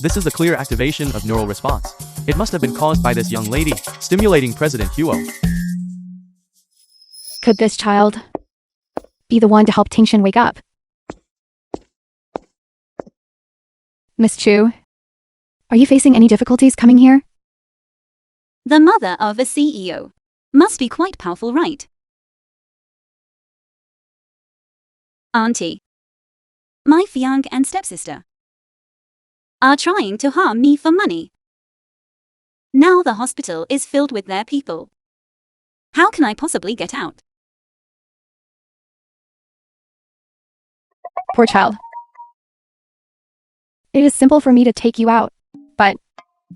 This is a clear activation of neural response. It must have been caused by this young lady, stimulating President Huo. Could this child be the one to help Tingshan wake up? Miss Chu, are you facing any difficulties coming here? The mother of a CEO. Must be quite powerful, right? Auntie. My fiancé and stepsister are trying to harm me for money. Now the hospital is filled with their people. How can I possibly get out? Poor child. It is simple for me to take you out, but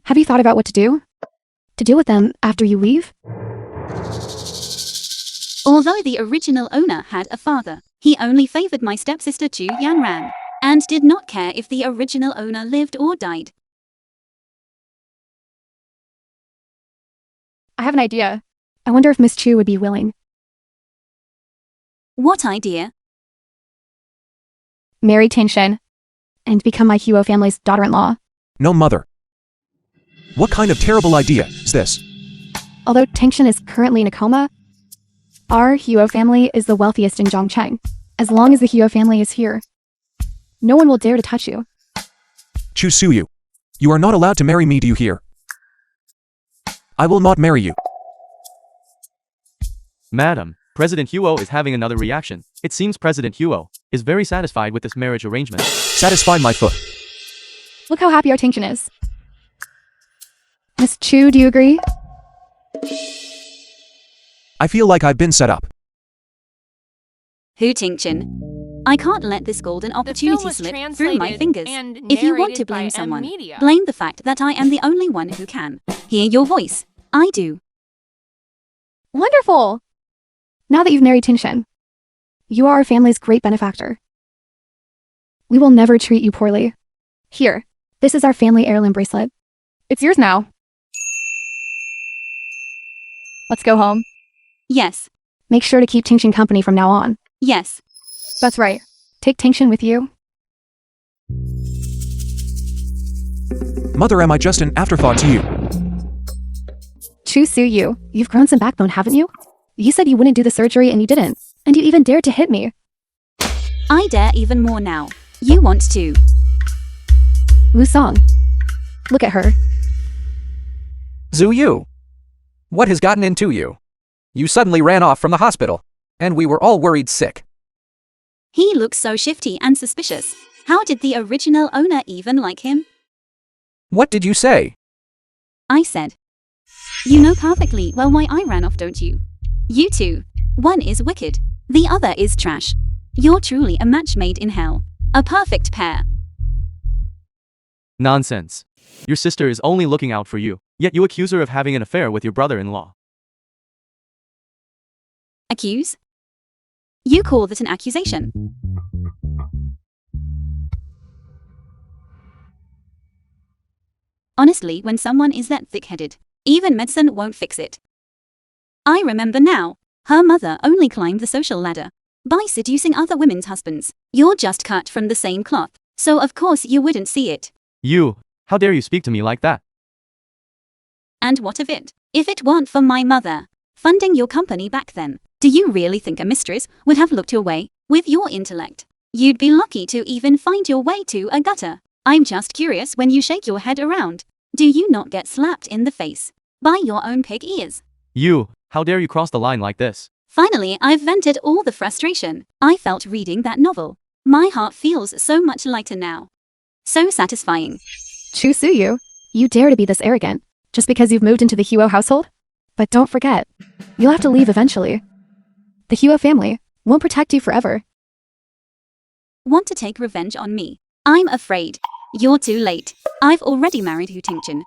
have you thought about what to do? To deal with them after you leave? Although the original owner had a father, he only favored my stepsister Chu Yanran, and did not care if the original owner lived or died. I have an idea. I wonder if Miss Chu would be willing. What idea? Marry Tingshan and become my Huo family's daughter-in-law. No, mother. What kind of terrible idea is this? Although Tingshan is currently in a coma, our Huo family is the wealthiest in Zhongcheng. As long as the Huo family is here, no one will dare to touch you. Chu Suyu. You are not allowed to marry me, do you hear? I will not marry you. Madam, President Huo is having another reaction. It seems President Huo is very satisfied with this marriage arrangement. Satisfy my foot. Look how happy our Tingshan is. Miss Chu, do you agree? I feel like I've been set up. Hu Tingchen. I can't let this golden opportunity slip through my fingers. If you want to blame someone, blame the fact that I am the only one who can hear your voice. I do. Wonderful! Now that you've married Tingshan, you are our family's great benefactor. We will never treat you poorly. Here, this is our family heirloom bracelet. It's yours now. Let's go home. Yes. Make sure to keep Tingshan company from now on. Yes. That's right. Take Tingshan with you. Mother, am I just an afterthought to you? Chu Suyu, you've grown some backbone, haven't you? You said you wouldn't do the surgery and you didn't. And you even dared to hit me. I dare even more now. You want to. Wu Song. Look at her. Zhu Yu. What has gotten into you? You suddenly ran off from the hospital, and we were all worried sick. He looks so shifty and suspicious. How did the original owner even like him? What did you say? I said. You know perfectly well why I ran off, don't you? You two. One is wicked. The other is trash. You're truly a match made in hell. A perfect pair. Nonsense. Your sister is only looking out for you, yet you accuse her of having an affair with your brother-in-law. Accuse? You call that an accusation? Honestly, when someone is that thick-headed, even medicine won't fix it. I remember now. Her mother only climbed the social ladder by seducing other women's husbands. You're just cut from the same cloth, so of course you wouldn't see it. You, how dare you speak to me like that? And what of it? If it weren't for my mother funding your company back then, do you really think a mistress would have looked your way? With your intellect, you'd be lucky to even find your way to a gutter. I'm just curious, when you shake your head around, do you not get slapped in the face by your own pig ears? You, how dare you cross the line like this? Finally, I've vented all the frustration I felt reading that novel. My heart feels so much lighter now. So satisfying. Chu Suyu, you dare to be this arrogant, just because you've moved into the Huo household? But don't forget, you'll have to leave eventually. The Huo family won't protect you forever. Want to take revenge on me? I'm afraid. You're too late. I've already married Hu Tingchen.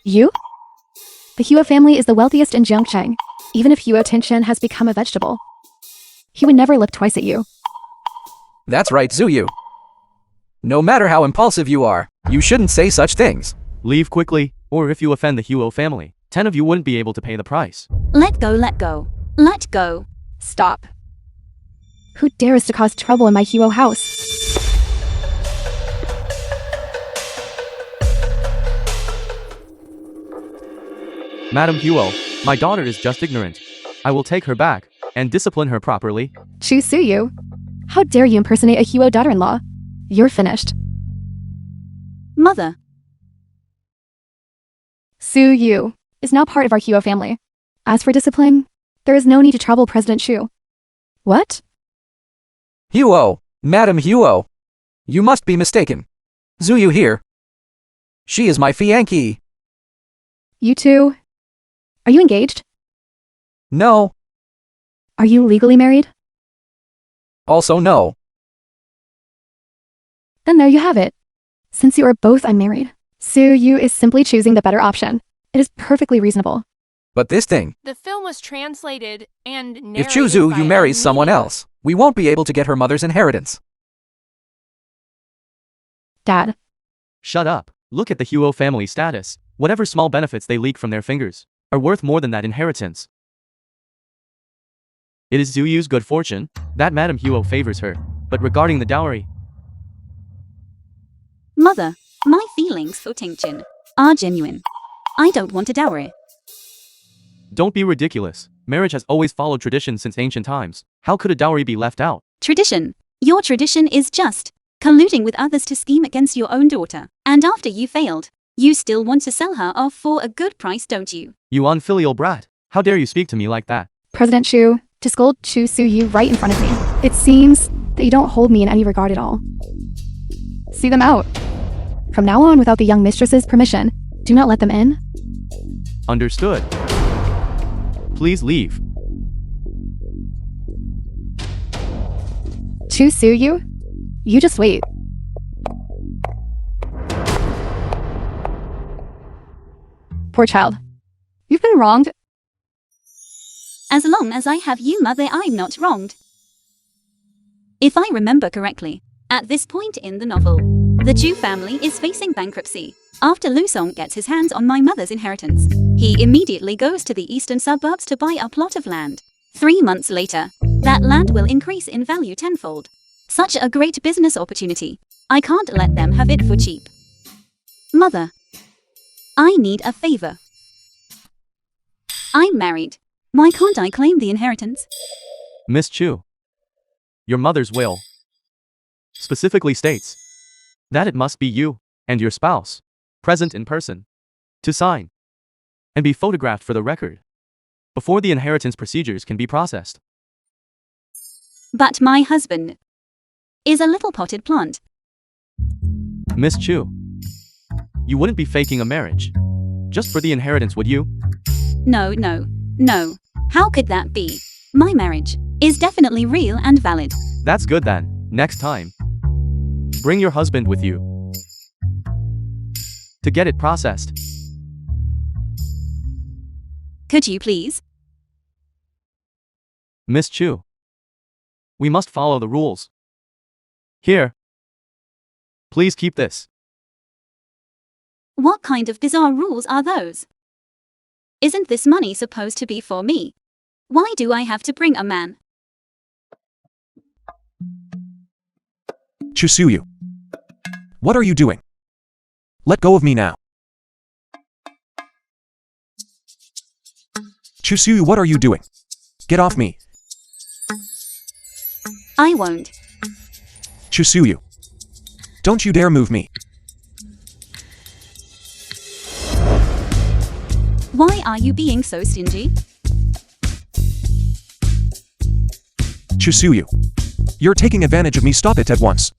You? The Huo family is the wealthiest in Zhongcheng. Even if Huo Tingshan has become a vegetable, he would never look twice at you. That's right, Zhu Yu. No matter how impulsive you are, you shouldn't say such things. Leave quickly, or if you offend the Huo family, 10 of you wouldn't be able to pay the price. Let go, let go. Let go. Stop. Who dares to cause trouble in my Huo house? Madam Huo, my daughter is just ignorant. I will take her back and discipline her properly. Chu Suyu. How dare you impersonate a Huo daughter-in-law? You're finished. Mother, Suyu is now part of our Huo family. As for discipline, there is no need to trouble President Chu. What? Huo, Madam Huo. You must be mistaken. Zuyu here. She is my fiancée. You two? Are you engaged? No. Are you legally married? Also no. Then there you have it. Since you are both unmarried, Suyu is simply choosing the better option. It is perfectly reasonable. But this thing, The film was translated and if narrated Chu Zu by you marries someone media. else, we won't be able to get her mother's inheritance. Dad, Shut up. Look at the Huo family status. Whatever small benefits they leak from their fingers are worth more than that inheritance. It is Zuyu's good fortune that Madam Huo favors her. But regarding the dowry, Mother, my feelings for Tingchen are genuine. I don't want a dowry. don't be ridiculous. Marriage has always followed tradition since ancient times. How could a dowry be left out? Tradition. Your tradition is just colluding with others to scheme against your own daughter. And after you failed, you still want to sell her off for a good price, don't you? You unfilial brat. How dare you speak to me like that? President Chu, to scold Chu Suyu right in front of me. It seems that you don't hold me in any regard at all. See them out. From now on, without the young mistress's permission, do not let them in. Understood. Please leave. Chu Suyu, you just wait. Poor child. You've been wronged. As long as I have you, Mother, I'm not wronged. If I remember correctly, at this point in the novel, the Chu family is facing bankruptcy. After Lu Song gets his hands on my mother's inheritance, he immediately goes to the eastern suburbs to buy a plot of land. 3 months later, that land will increase in value tenfold. Such a great business opportunity. I can't let them have it for cheap. Mother, I need a favor. I'm married. Why can't I claim the inheritance? Miss Chu, your mother's will specifically states that it must be you and your spouse present in person to sign and be photographed for the record before the inheritance procedures can be processed. But my husband is a little potted plant. Miss Chu, you wouldn't be faking a marriage just for the inheritance, would you? No. How could that be? My marriage is definitely real and valid. That's good then. Next time, bring your husband with you to get it processed. Could you please? Miss Chu, we must follow the rules. Here, please keep this. What kind of bizarre rules are those? Isn't this money supposed to be for me? Why do I have to bring a man? Chisuyu. What are you doing? Let go of me now. Chisuyu, what are you doing? Get off me. I won't. Chisuyu. Don't you dare move me. Why are you being so stingy? Chisuyu. You're taking advantage of me. Stop it at once.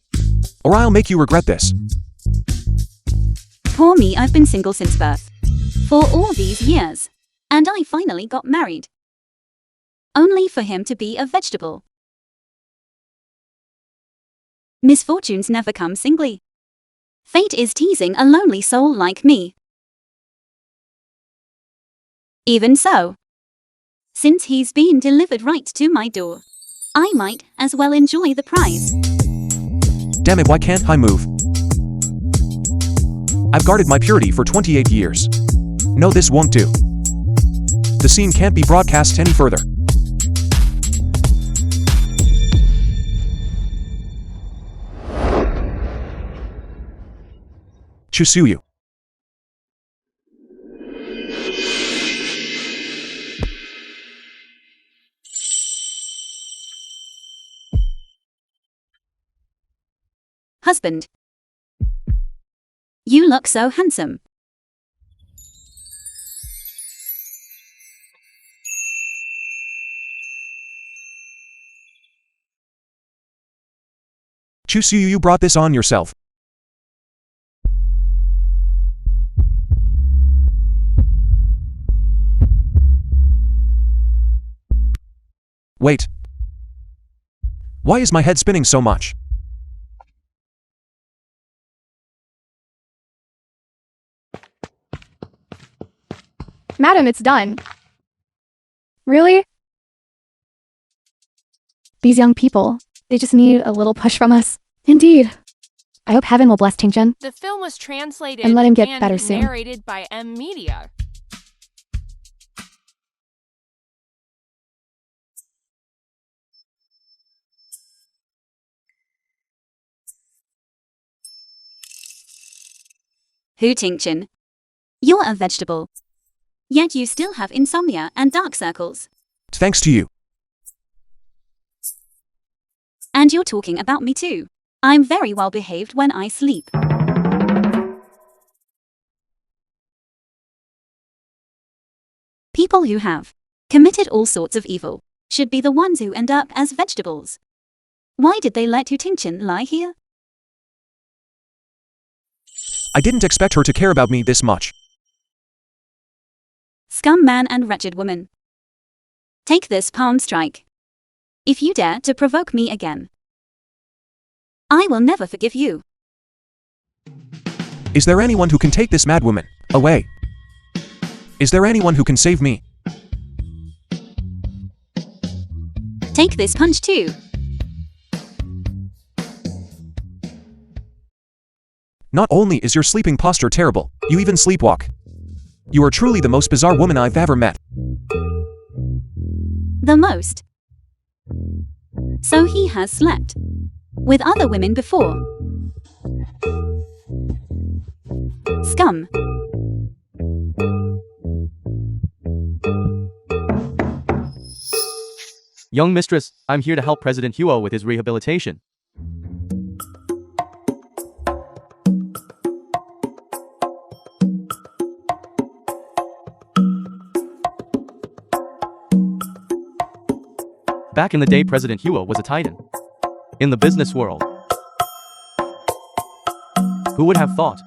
Or I'll make you regret this. Poor me, I've been single since birth. For all these years. And I finally got married. Only for him to be a vegetable. Misfortunes never come singly. Fate is teasing a lonely soul like me. Even so, since he's been delivered right to my door, I might as well enjoy the prize. Damn it, why can't I move? I've guarded my purity for 28 years. No, this won't do. The scene can't be broadcast any further. Chisuyu. husband. You look so handsome. Chusu, you brought this on yourself. Wait. Why is my head spinning so much? Madam, it's done. Really? These young people, they just need a little push from us. Indeed. I hope heaven will bless Tingjun. The film was translated And let him get and better soon. narrated by M Media. Hu Tingchen. You're a vegetable. Yet you still have insomnia and dark circles. Thanks to you. And you're talking about me too. I'm very well behaved when I sleep. People who have committed all sorts of evil should be the ones who end up as vegetables. Why did they let Hu Tingchen lie here? I didn't expect her to care about me this much. Scum man and wretched woman. Take this palm strike. If you dare to provoke me again, I will never forgive you. Is there anyone who can take this madwoman away? Is there anyone who can save me? Take this punch too. Not only is your sleeping posture terrible, you even sleepwalk. You are truly the most bizarre woman I've ever met. The most. So he has slept with other women before. Scum. Young mistress, I'm here to help President Huo with his rehabilitation. Back in the day, President Huo was a titan in the business world. Who would have thought?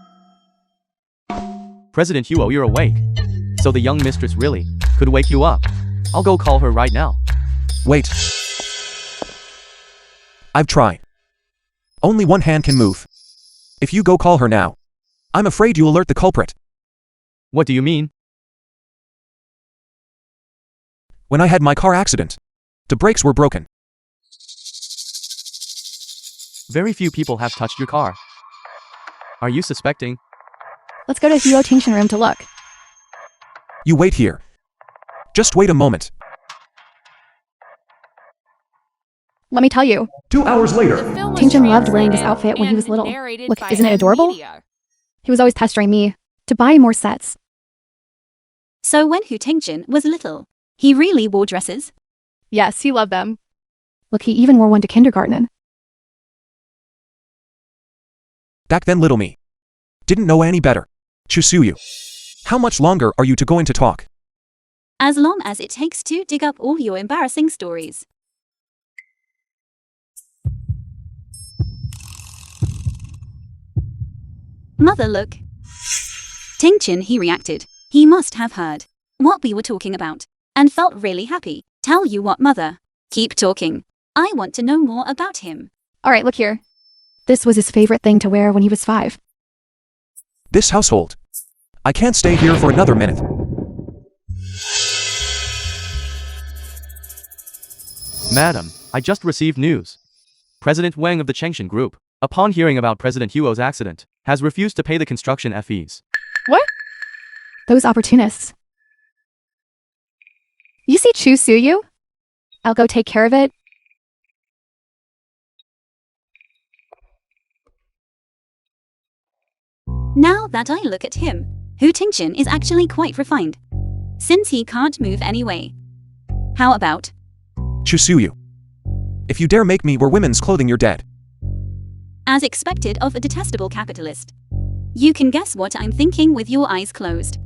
President Huo, you're awake. So the young mistress really could wake you up. I'll go call her right now. Wait. I've tried. Only one hand can move. If you go call her now, I'm afraid you alert the culprit. What do you mean? When I had my car accident, the brakes were broken. Very few people have touched your car. Are you suspecting? Let's go to Huo Tingchen room to look. You wait here. Just wait a moment. Let me tell you, 2 hours later. The film was Tingchen loved wearing this translated outfit when he was and little. narrated Look, by isn't it M adorable? Media. he was always pestering me to buy more sets. So when Hu Tingchen was little, he really wore dresses? Yes, he loved them. Look, he even wore one to kindergarten. Back then little me didn't know any better. Chusuyu. How much longer are you two going to talk? As long as it takes to dig up all your embarrassing stories. Mother, look. Tingchen, he reacted. He must have heard what we were talking about and felt really happy. Tell you what, Mother. Keep talking. I want to know more about him. All right, look here. This was his favorite thing to wear when he was 5. This household. I can't stay here for another minute. Madam, I just received news. President Wang of the Chengshan Group, upon hearing about President Huo's accident, has refused to pay the construction fees. What? Those opportunists. You see Chu Suyu? I'll go take care of it. Now that I look at him, Hu Tingchen is actually quite refined. Since he can't move anyway. How about? Chusuyu. If you dare make me wear women's clothing, you're dead. as expected of a detestable capitalist. You can guess what I'm thinking with your eyes closed.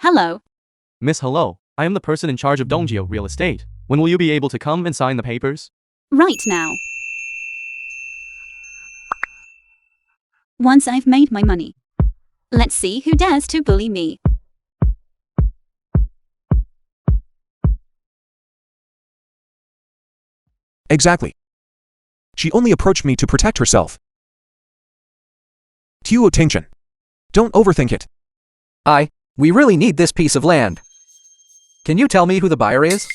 Hello. Miss Hello, I am the person in charge of Dongjio Real Estate. When will you be able to come and sign the papers? Right now. Once I've made my money. Let's see who dares to bully me. Exactly. She only approached me to protect herself. Tuo Tingchen. Don't overthink it. We really need this piece of land. Can you tell me who the buyer is?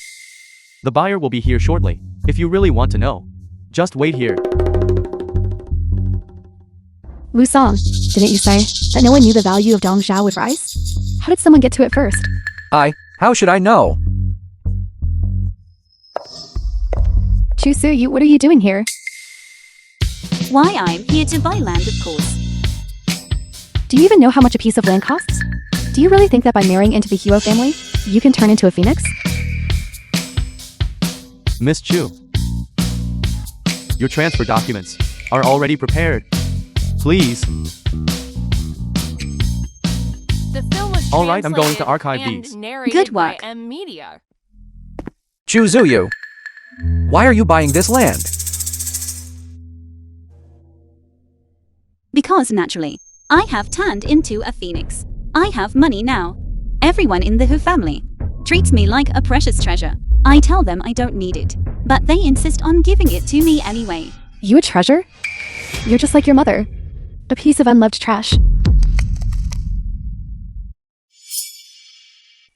The buyer will be here shortly. If you really want to know, just wait here. Lu Song, didn't you say that no one knew the value of Dongxiao would rise? How did someone get to it first? How should I know? Chu Su, what are you doing here? Why, I'm here to buy land, of course. Do you even know how much a piece of land costs? Do you really think that by marrying into the Huo family, you can turn into a phoenix? Miss Chu, your transfer documents are already prepared. Please. The film was All right, I'm going to translated archive and these. narrated Good work. by M Media. Chu Zuyu. Why are you buying this land? Because naturally, I have turned into a phoenix. I have money now. Everyone in the Hu family treats me like a precious treasure. I tell them I don't need it, but they insist on giving it to me anyway. You a treasure? You're just like your mother. A piece of unloved trash.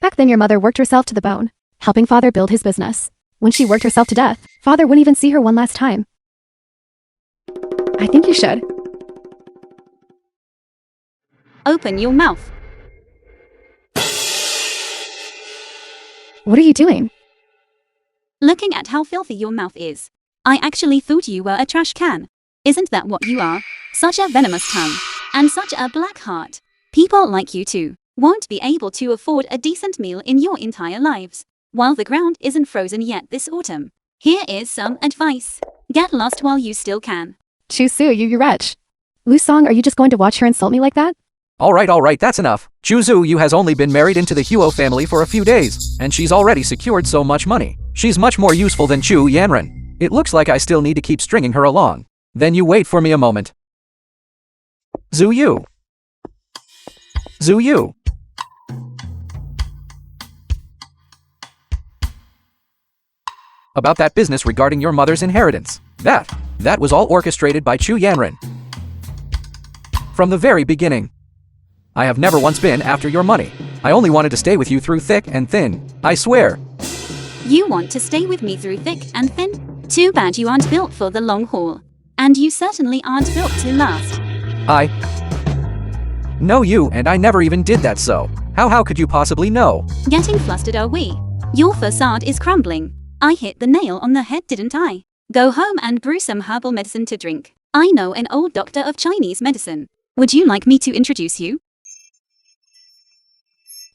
Back then your mother worked herself to the bone, helping father build his business. When she worked herself to death, father wouldn't even see her one last time. I think you should. Open your mouth. What are you doing? Looking at how filthy your mouth is. I actually thought you were a trash can. Isn't that what you are? Such a venomous tongue. And such a black heart. People like you two won't be able to afford a decent meal in your entire lives. While the ground isn't frozen yet this autumn. Here is some advice. Get lost while you still can. Chu Su, you wretch. Lu Song, are you just going to watch her insult me like that? All right, that's enough. Chu Zuyu has only been married into the Huo family for a few days, and she's already secured so much money. She's much more useful than Chu Yanren. It looks like I still need to keep stringing her along. Then you wait for me a moment. Zuyu. Zuyu. About that business regarding your mother's inheritance. That was all orchestrated by Chu Yanren. From the very beginning. I have never once been after your money. I only wanted to stay with you through thick and thin. I swear. You want to stay with me through thick and thin? Too bad you aren't built for the long haul. And you certainly aren't built to last. I know you, and I never even did that, so how could you possibly know? Getting flustered are we? Your facade is crumbling. I hit the nail on the head, didn't I? Go home and brew some herbal medicine to drink. I know an old doctor of Chinese medicine. Would you like me to introduce you?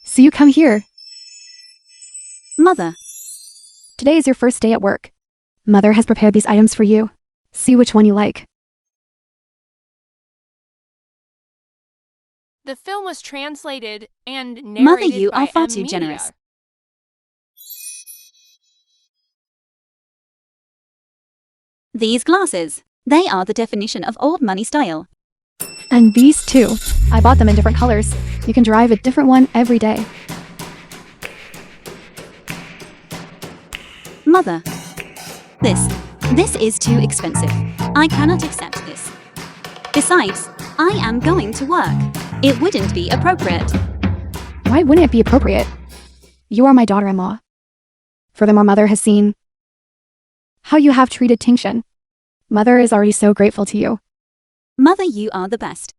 So you come here. Mother. Today is your first day at work. Mother has prepared these items for you. See which one you like. The film was translated and narrated Mother, you by are far M too Media. generous. These glasses. They are the definition of old money style. And these too. I bought them in different colors. You can drive a different one every day. Mother. This is too expensive. I cannot accept this. Besides, I am going to work. It wouldn't be appropriate. Why wouldn't it be appropriate? You are my daughter-in-law. Furthermore, Mother has seen how you have treated Tingchen. Mother is already so grateful to you. Mother, you are the best.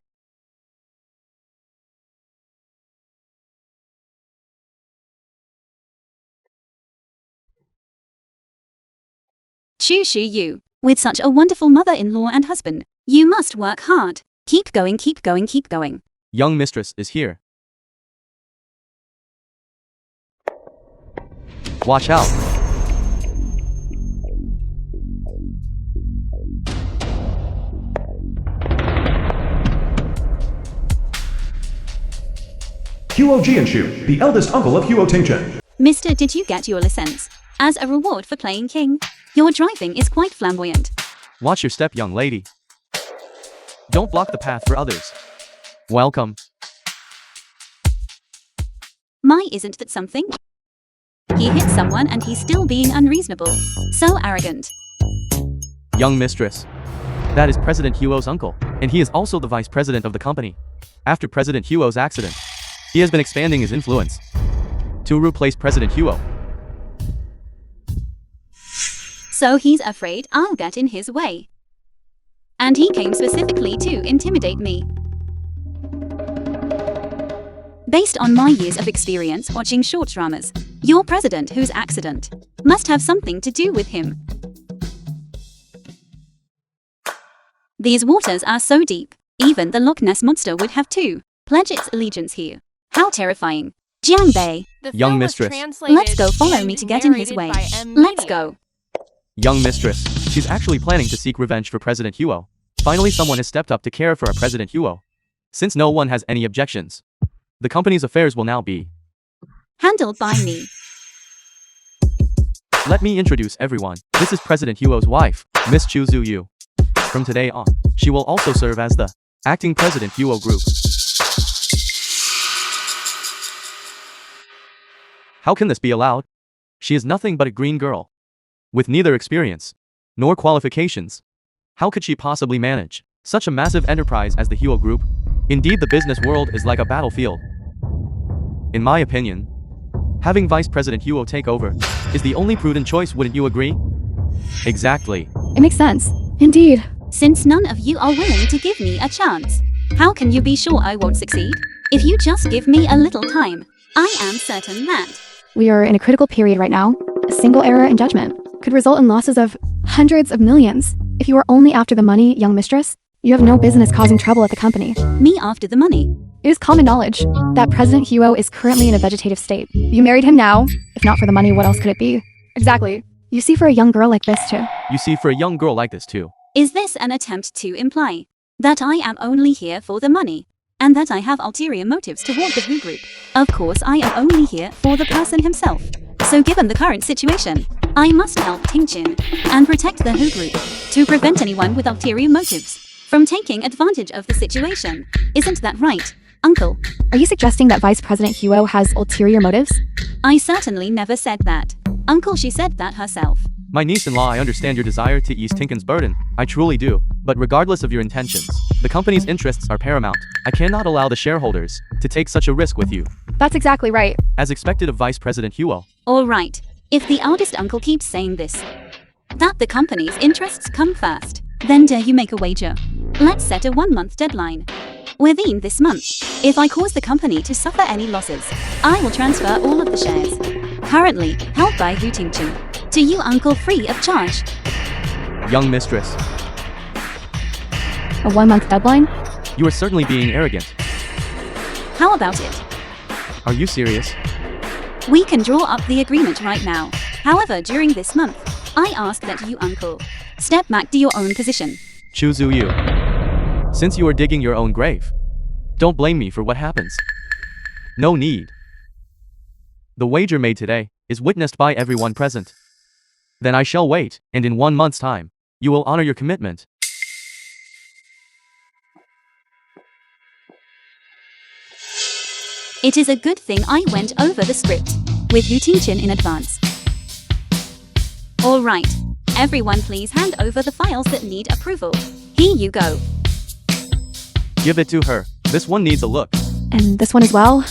Chu you. With such a wonderful mother-in-law and husband, you must work hard. Keep going, keep going, keep going. Young mistress is here. Watch out. Huo Jianshu, the eldest uncle of Huo Tingchen. Mister, did you get your license? As a reward for playing king, your driving is quite flamboyant. Watch your step, young lady. Don't block the path for others. Welcome. My, isn't that something? He hit someone and he's still being unreasonable. So arrogant. Young mistress. That is President Huo's uncle, and he is also the vice president of the company. After President Huo's accident, he has been expanding his influence to replace President Huo. So he's afraid I'll get in his way. And he came specifically to intimidate me. Based on my years of experience watching short dramas, your president whose accident must have something to do with him. These waters are so deep, even the Loch Ness monster would have to pledge its allegiance here. How terrifying. Jiang Bei, The Young film was mistress. translated let's go, follow and me to get in his way. narrated by M. Let's Media. go. Young mistress. She's actually planning to seek revenge for President Huo. Finally, someone has stepped up to care for our President Huo. Since no one has any objections, the company's affairs will now be Handled by me. Let me introduce everyone. This is President Huo's wife, Miss Chu Zuyu. From today on, she will also serve as the acting President Huo Group. How can this be allowed? She is nothing but a green girl, with neither experience nor qualifications. How could she possibly manage such a massive enterprise as the Huo Group? Indeed, the business world is like a battlefield. In my opinion, having Vice President Huo take over is the only prudent choice, wouldn't you agree? Exactly. It makes sense. Indeed. Since none of you are willing to give me a chance, how can you be sure I won't succeed? If you just give me a little time, I am certain that We are in a critical period right now. A single error in judgment could result in losses of hundreds of millions. If you are only after the money, young mistress, you have no business causing trouble at the company. me after the money. It is common knowledge that President Huo is currently in a vegetative state. You married him now. If not for the money, what else could it be? Exactly. You see, for a young girl like this too. You see, for a young girl like this too. Is this an attempt to imply that I am only here for the money, and that I have ulterior motives toward the Who Group? Of course, I am only here for the person himself. So given the current situation, I must help Tingchen and protect the Who Group to prevent anyone with ulterior motives from taking advantage of the situation. Isn't that right, Uncle? Are you suggesting that Vice President Huo has ulterior motives? I certainly never said that. Uncle, she said that herself. My niece-in-law, I understand your desire to ease Tinken's burden. I truly do. But regardless of your intentions, the company's interests are paramount. I cannot allow the shareholders to take such a risk with you. That's exactly right. As expected of Vice President Huo. All right. If the eldest uncle keeps saying this, that the company's interests come first, then dare you make a wager. Let's set a 1-month deadline. Within this month, if I cause the company to suffer any losses, I will transfer all of the shares currently held by Hu Tingchen to you, Uncle, free of charge. Young mistress, A 1-month deadline? you are certainly being arrogant. How about it? Are you serious? We can draw up the agreement right now. However, during this month, I ask that you, Uncle, step back to your own position. Chu Zuyu. Since you are digging your own grave, don't blame me for what happens. No need. The wager made today is witnessed by everyone present. Then I shall wait, and in 1 month's time, you will honor your commitment. It is a good thing I went over the script with Hu Tingchen in advance. All right, everyone please hand over the files that need approval. Here you go. Give it to her. This one needs a look. And this one as well?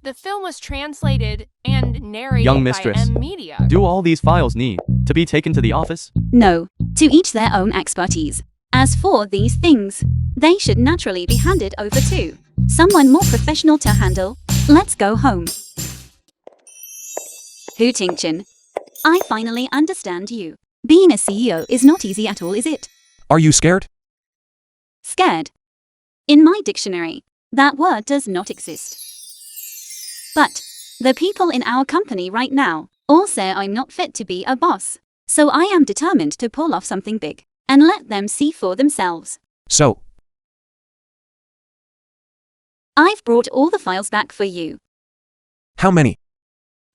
The film was translated and narrated Young by mistress, M. Media. do all these files need to be taken to the office? No, to each their own expertise. As for these things, they should naturally be handed over to someone more professional to handle. Let's go home. Hu Tingchen, I finally understand you. Being a CEO is not easy at all, is it? Are you scared? Scared. In my dictionary, that word does not exist. But the people in our company right now all say I'm not fit to be a boss. So I am determined to pull off something big and let them see for themselves. So, I've brought all the files back for you. how many?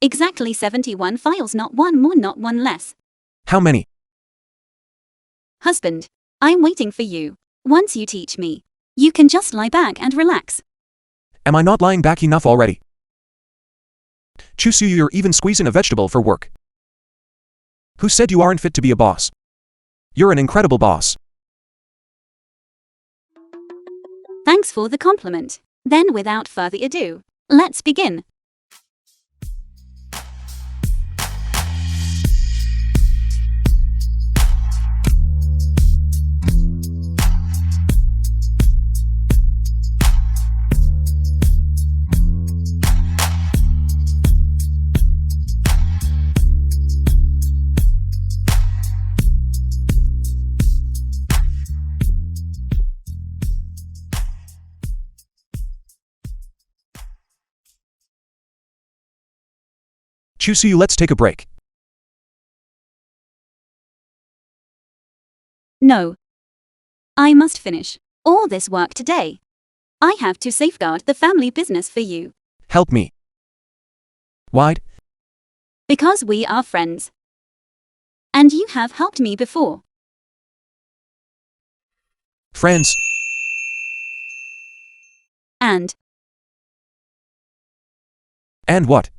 Exactly 71 files, not one more, not one less. How many? Husband, I'm waiting for you. Once you teach me, you can just lie back and relax. Am I not lying back enough already? Chusu, you're even squeezing a vegetable for work. Who said you aren't fit to be a boss? You're an incredible boss. Thanks for the compliment. Then without further ado, let's begin. Chusu, let's take a break. No. I must finish all this work today. I have to safeguard the family business for you. Help me. Why? Because we are friends. And you have helped me before. Friends. And What?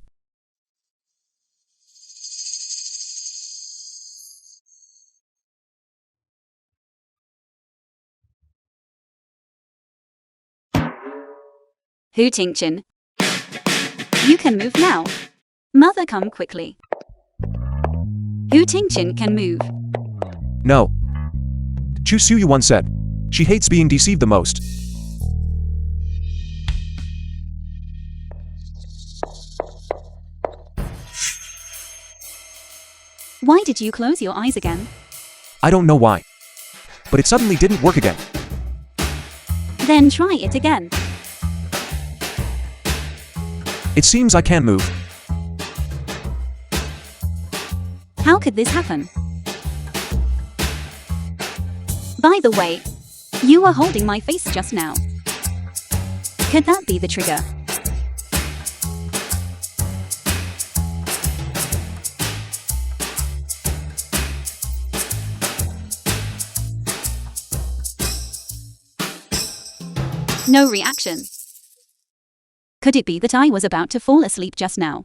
Hu Tingchen. You can move now. Mother, come quickly. Hu Tingchen can move. No. Chusu once said, she hates being deceived the most. Why did you close your eyes again? I don't know why. But it suddenly didn't work again. Then try it again. It seems I can't move. How could this happen? By the way, you were holding my face just now. Could that be the trigger? No reaction. Could it be that I was about to fall asleep just now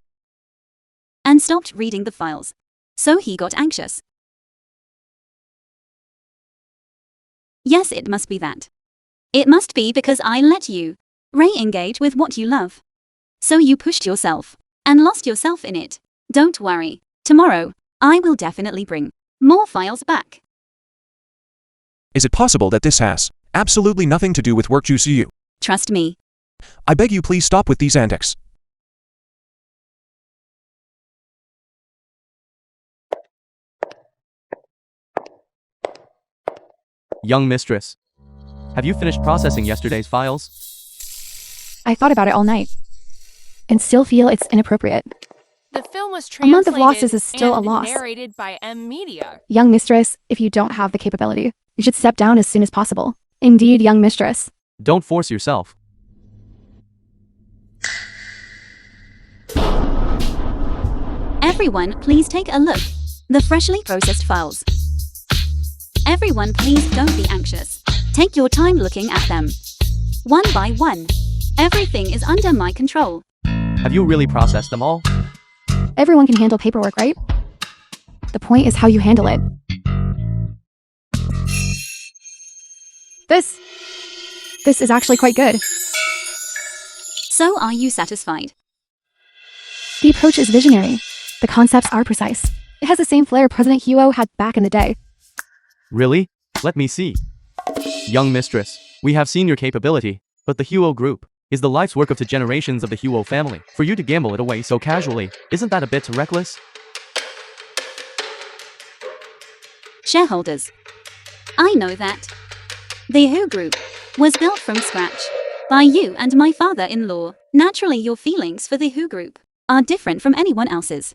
and stopped reading the files, so he got anxious? Yes, it must be that. It must be because I let you re-engage with what you love. So you pushed yourself and lost yourself in it. Don't worry. Tomorrow, I will definitely bring more files back. Is it possible that this has absolutely nothing to do with work, Chusu? Trust me. I beg you, please stop with these antics. Young mistress. Have you finished processing yesterday's files? I thought about it all night and still feel it's inappropriate. The film was A translated month of losses is still a and loss. narrated by M Media. Young mistress, if you don't have the capability, you should step down as soon as possible. Indeed, young mistress. Don't force yourself. Everyone, please take a look. The freshly processed files. Everyone, please don't be anxious. Take your time looking at them. One by one. Everything is under my control. Have you really processed them all? Everyone can handle paperwork, right? The point is how you handle it. This is actually quite good. So are you satisfied? The approach is visionary. The concepts are precise. It has the same flair President Huo had back in the day. Really? Let me see. Young mistress, we have seen your capability, but the Huo group is the life's work of 2 generations of the Huo family. For you to gamble it away so casually, isn't that a bit reckless? Shareholders. I know that. The Who Group was built from scratch by you and my father-in-law. Naturally, your feelings for the Who Group are different from anyone else's.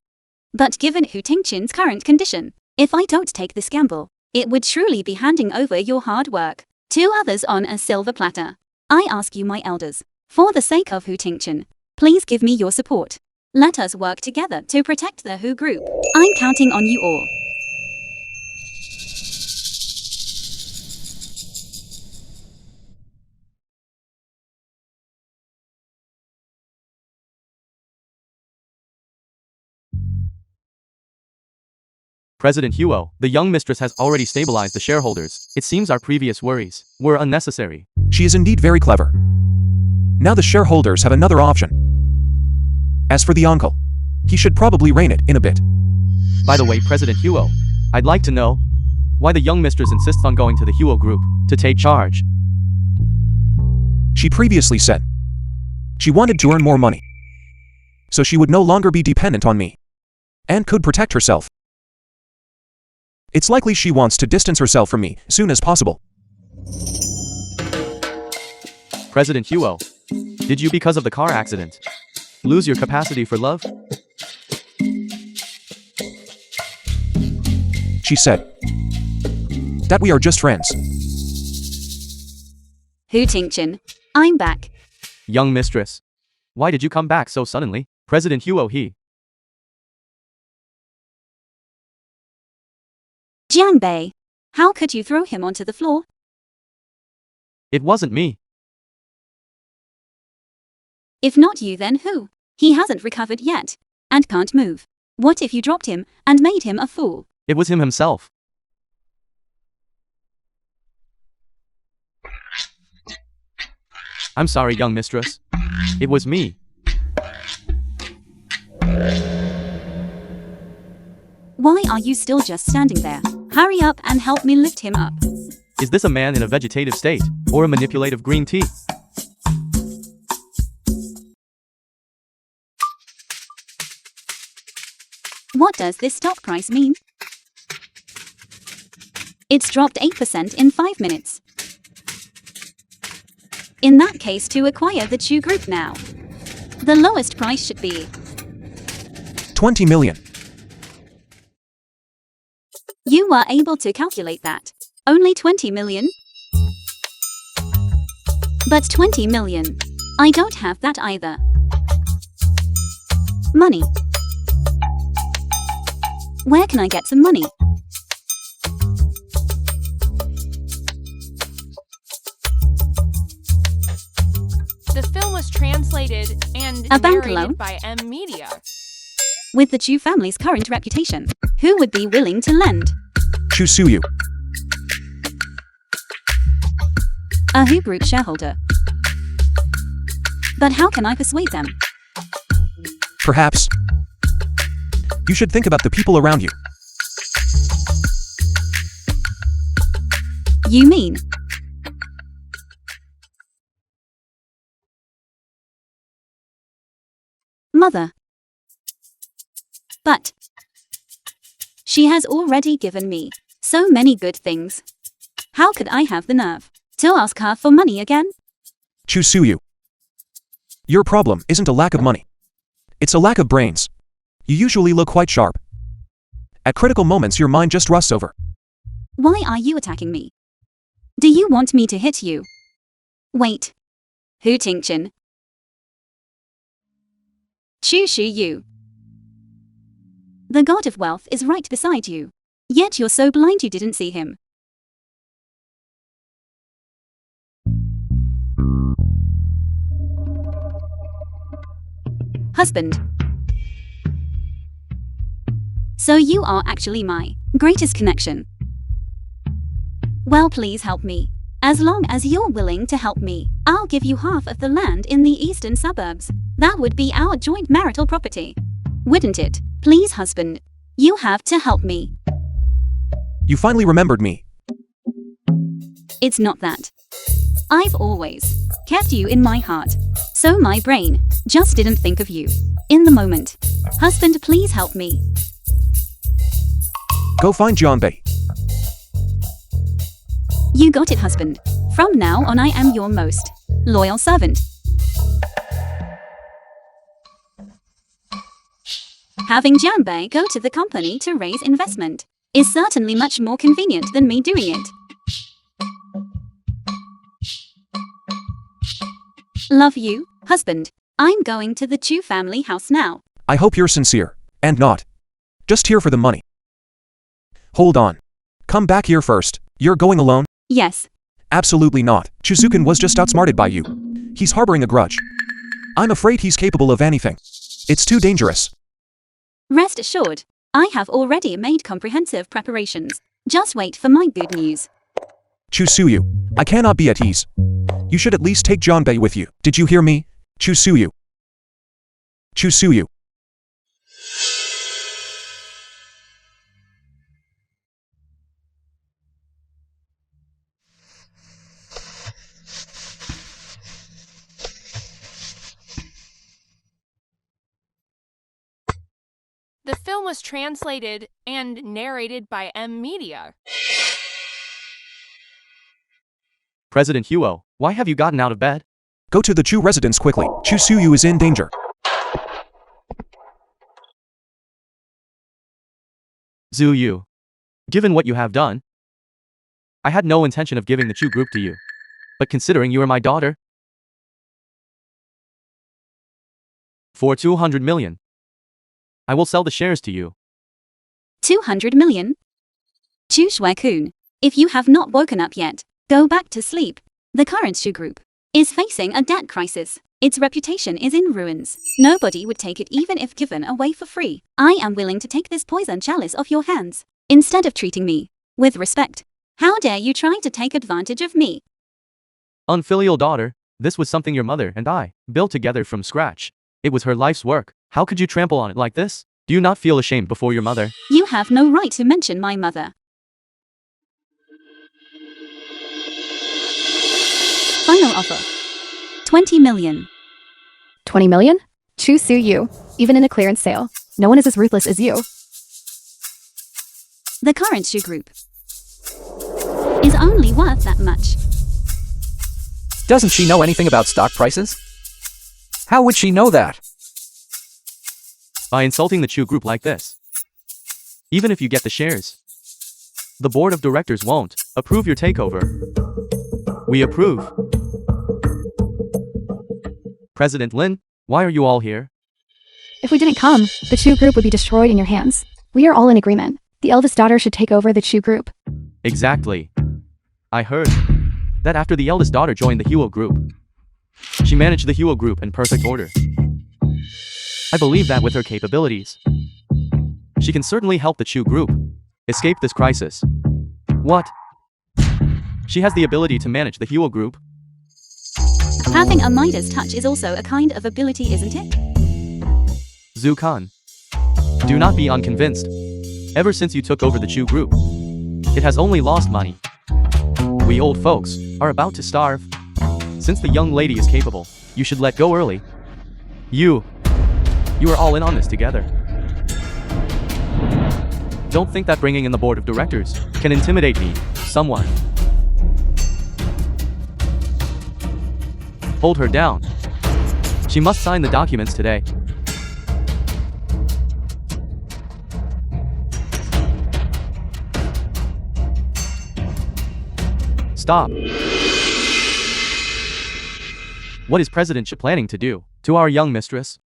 But given Hu Tingchen's current condition, If I don't take this gamble, it would truly be handing over your hard work to others on a silver platter. I ask you, my elders, for the sake of Hu Tingchen, please give me your support. Let us work together to protect the Hu group. I'm counting on you all. President Huo, the young mistress has already stabilized the shareholders. It seems our previous worries were unnecessary. She is indeed very clever. Now the shareholders have another option. As for the uncle, he should probably rein it in a bit. By the way, President Huo, I'd like to know why the young mistress insists on going to the Huo group to take charge. She previously said she wanted to earn more money, so she would no longer be dependent on me and could protect herself. It's likely she wants to distance herself from me as soon as possible. President Huo, did you, because of the car accident, lose your capacity for love? She said that we are just friends. Hu Tingchen, I'm back. Young mistress, why did you come back so suddenly? President Huo, he. Jianbei, how could you throw him onto the floor? It wasn't me. If not you, then who? He hasn't recovered yet and can't move. What if you dropped him and made him a fool? It was him himself. I'm sorry, young mistress. It was me. Why are you still just standing there? Hurry up and help me lift him up. Is this a man in a vegetative state or a manipulative green tea? What does this stock price mean? It's dropped 8% in 5 minutes. In that case, to acquire the Chu group now, the lowest price should be 20 million. You were able to calculate that. Only 20 million? But 20 million. I don't have that either. Money. Where can I get some money? The film was translated and A bank narrated loan? by M Media. With the Chu family's current reputation, who would be willing to lend? Chu Suyu. A Hu group shareholder. But how can I persuade them? Perhaps you should think about the people around you. You mean Mother? But she has already given me so many good things. How could I have the nerve to ask her for money again? Chu Suyu. Your problem isn't a lack of money. It's a lack of brains. You usually look quite sharp. At critical moments your mind just rusts over. Why are you attacking me? Do you want me to hit you? Wait. Hu Tingchen. Chu Shu Yu. The god of wealth is right beside you. Yet you're so blind you didn't see him. Husband. So you are actually my greatest connection. Well, please help me. As long as you're willing to help me, I'll give you half of the land in the eastern suburbs. That would be our joint marital property. Wouldn't it? Please, husband. You have to help me. You finally remembered me. It's not that. I've always kept you in my heart. So my brain just didn't think of you in the moment. Husband, please help me. Go find Jianbei. You got it, husband. From now on I am your most loyal servant. Having Jianbei go to the company to raise investment is certainly much more convenient than me doing it. Love you, husband. I'm going to the Chu family house now. I hope you're sincere, and not just here for the money. Hold on. Come back here first. You're going alone? Yes. Absolutely not. Chizukan was just outsmarted by you. He's harboring a grudge. I'm afraid he's capable of anything. It's too dangerous. Rest assured, I have already made comprehensive preparations. Just wait for my good news. Chusuyu, I cannot be at ease. You should at least take Jonbei with you. Did you hear me? Chusuyu. Chusuyu. The film was translated and narrated by M Media. President Huo, why have you gotten out of bed? Go to the Chu residence quickly. Chusuyu is in danger. Zhu Yu. Given what you have done, I had no intention of giving the Chu group to you. But considering you are my daughter, for 200 million, I will sell the shares to you. 200 million? Chu Shui-kun, if you have not woken up yet, go back to sleep. The current Chu group is facing a debt crisis. Its reputation is in ruins. Nobody would take it even if given away for free. I am willing to take this poison chalice off your hands, instead of treating me with respect. How dare you try to take advantage of me? Unfilial daughter, this was something your mother and I built together from scratch. It was her life's work. How could you trample on it like this? Do you not feel ashamed before your mother? You have no right to mention my mother. Final offer. 20 million. 20 million? Chu Su Yu. Even in a clearance sale, no one is as ruthless as you. The current Chu group is only worth that much. Doesn't she know anything about stock prices? How would she know that? By insulting the Chu group like this. Even if you get the shares, the board of directors won't approve your takeover. We approve. President Lin, why are you all here? If we didn't come, the Chu group would be destroyed in your hands. We are all in agreement. The eldest daughter should take over the Chu group. Exactly. I heard that after the eldest daughter joined the Huo group, she managed the Huo group in perfect order. I believe that with her capabilities, she can certainly help the Chu group escape this crisis. What? She has the ability to manage the Huo group? Having a Midas touch is also a kind of ability, isn't it? Zhu Kan, do not be unconvinced. Ever since you took over the Chu group, it has only lost money. We old folks are about to starve. Since the young lady is capable, you should let go early. You are all in on this together. Don't think that bringing in the board of directors can intimidate me, someone. Hold her down. She must sign the documents today. Stop. What is President Shi planning to do to our young mistress?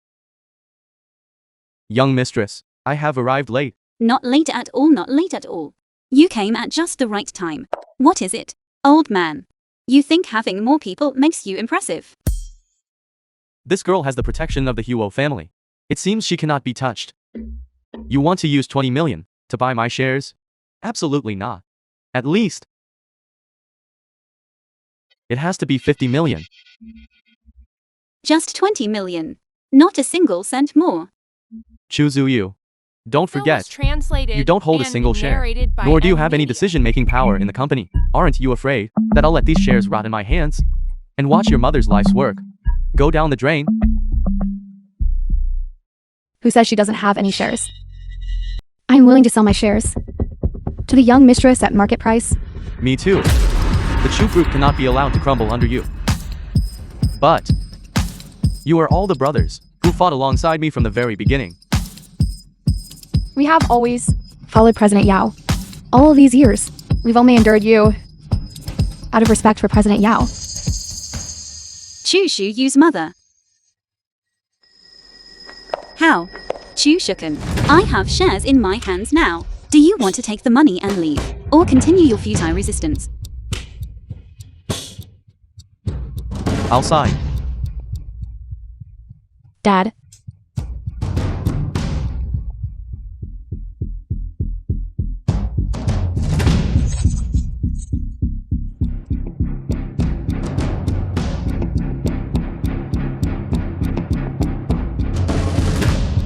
Young mistress, I have arrived late. Not late at all, not late at all. You came at just the right time. What is it, old man? You think having more people makes you impressive? This girl has the protection of the Huo family. It seems she cannot be touched. You want to use 20 million to buy my shares? Absolutely not. At least, it has to be 50 million. Just 20 million. Not a single cent more. Chu Zuyu. Don't Film forget, was translated you don't hold a and single share, narrated by nor do you M have any Media. decision-making power in the company. Aren't you afraid that I'll let these shares rot in my hands and watch your mother's life's work go down the drain? Who says she doesn't have any shares? I'm willing to sell my shares to the young mistress at market price. Me too. The Chu group cannot be allowed to crumble under you. But you are all the brothers who fought alongside me from the very beginning. We have always followed President Yao. All these years, we've only endured you out of respect for President Yao. Chu Shuyu's mother. How? Chu Shuken. I have shares in my hands now. Do you want to take the money and leave? Or continue your futile resistance? I'll sign. Dad.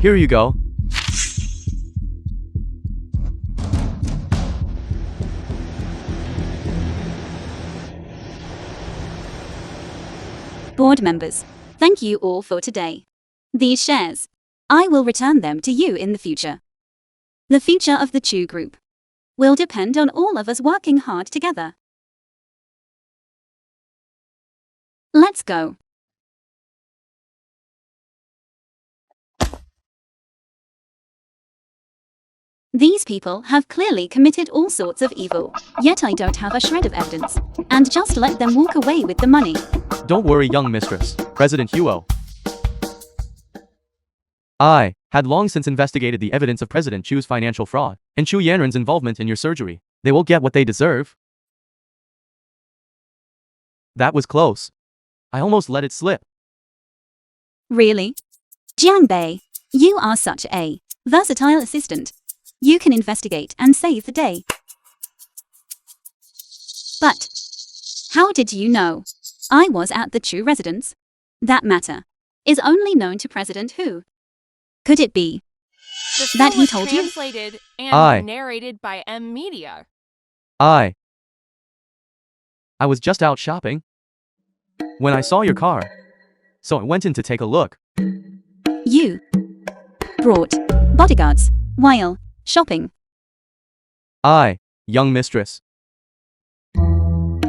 Here you go. Board members, thank you all for today. These shares, I will return them to you in the future. The future of the Chu Group will depend on all of us working hard together. Let's go. These people have clearly committed all sorts of evil, yet I don't have a shred of evidence, and just let them walk away with the money. Don't worry, young mistress, President Huo. I had long since investigated the evidence of President Chu's financial fraud and Chu Yanren's involvement in your surgery. They will get what they deserve. That was close. I almost let it slip. Really? Jiang Bei, you are such a versatile assistant. You can investigate and save the day. But how did you know I was at the Chu residence? That matter is only known to President Hu. Could it be The that film he was told you? translated and I- narrated by M Media. I was just out shopping when I saw your car, so I went in to take a look. You brought bodyguards while shopping? Young mistress.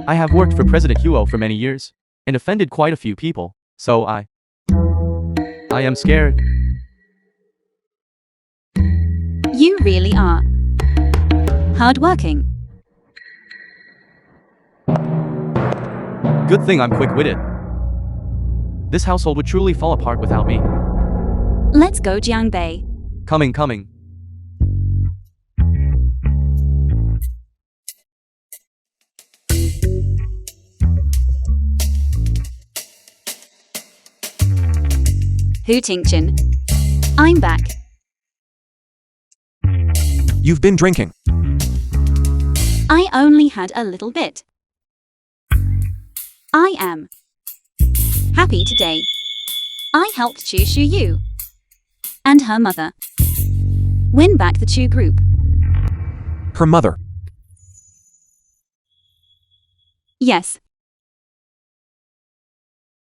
I have worked for President Huo for many years and offended quite a few people, so I am scared. You really are hardworking. Good thing I'm quick-witted. This household would truly fall apart without me. Let's go, Jiang Bei. Coming. Hu Tingchen. I'm back. You've been drinking. I only had a little bit. I am happy today. I helped Chu Shuyu and her mother win back the Chu Group. Her mother. Yes.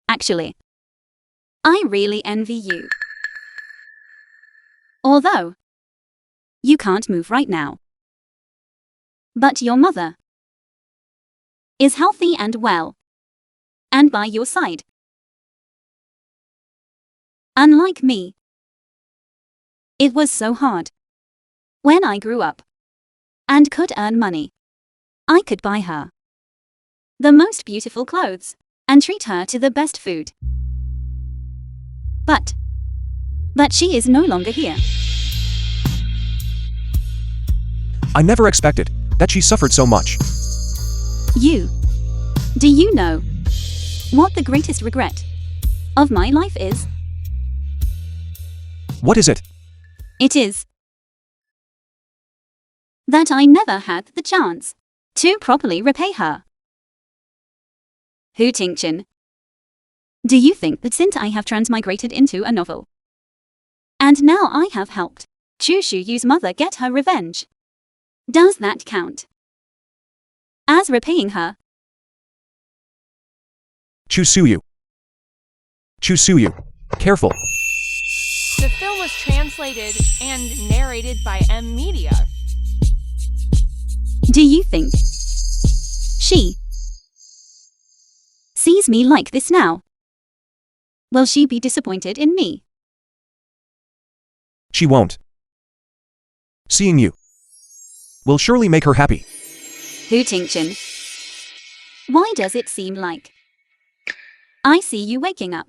Actually, I really envy you. Although you can't move right now. But your mother is healthy and well, and by your side. Unlike me, it was so hard. When I grew up and could earn money, I could buy her the most beautiful clothes and treat her to the best food. But she is no longer here. I never expected that she suffered so much. Do you know what the greatest regret of my life is? What is it? It is that I never had the chance to properly repay her. Hu Tingchen, do you think that since I have transmigrated into a novel, and now I have helped Chu Shuyu's mother get her revenge, does that count as repaying her? Chu Suyu. Careful. The film was translated and narrated by M Media. Do you think she sees me like this now? Will she be disappointed in me? She won't. Seeing you will surely make her happy. Hu Tingchen. Why does it seem like I see you waking up?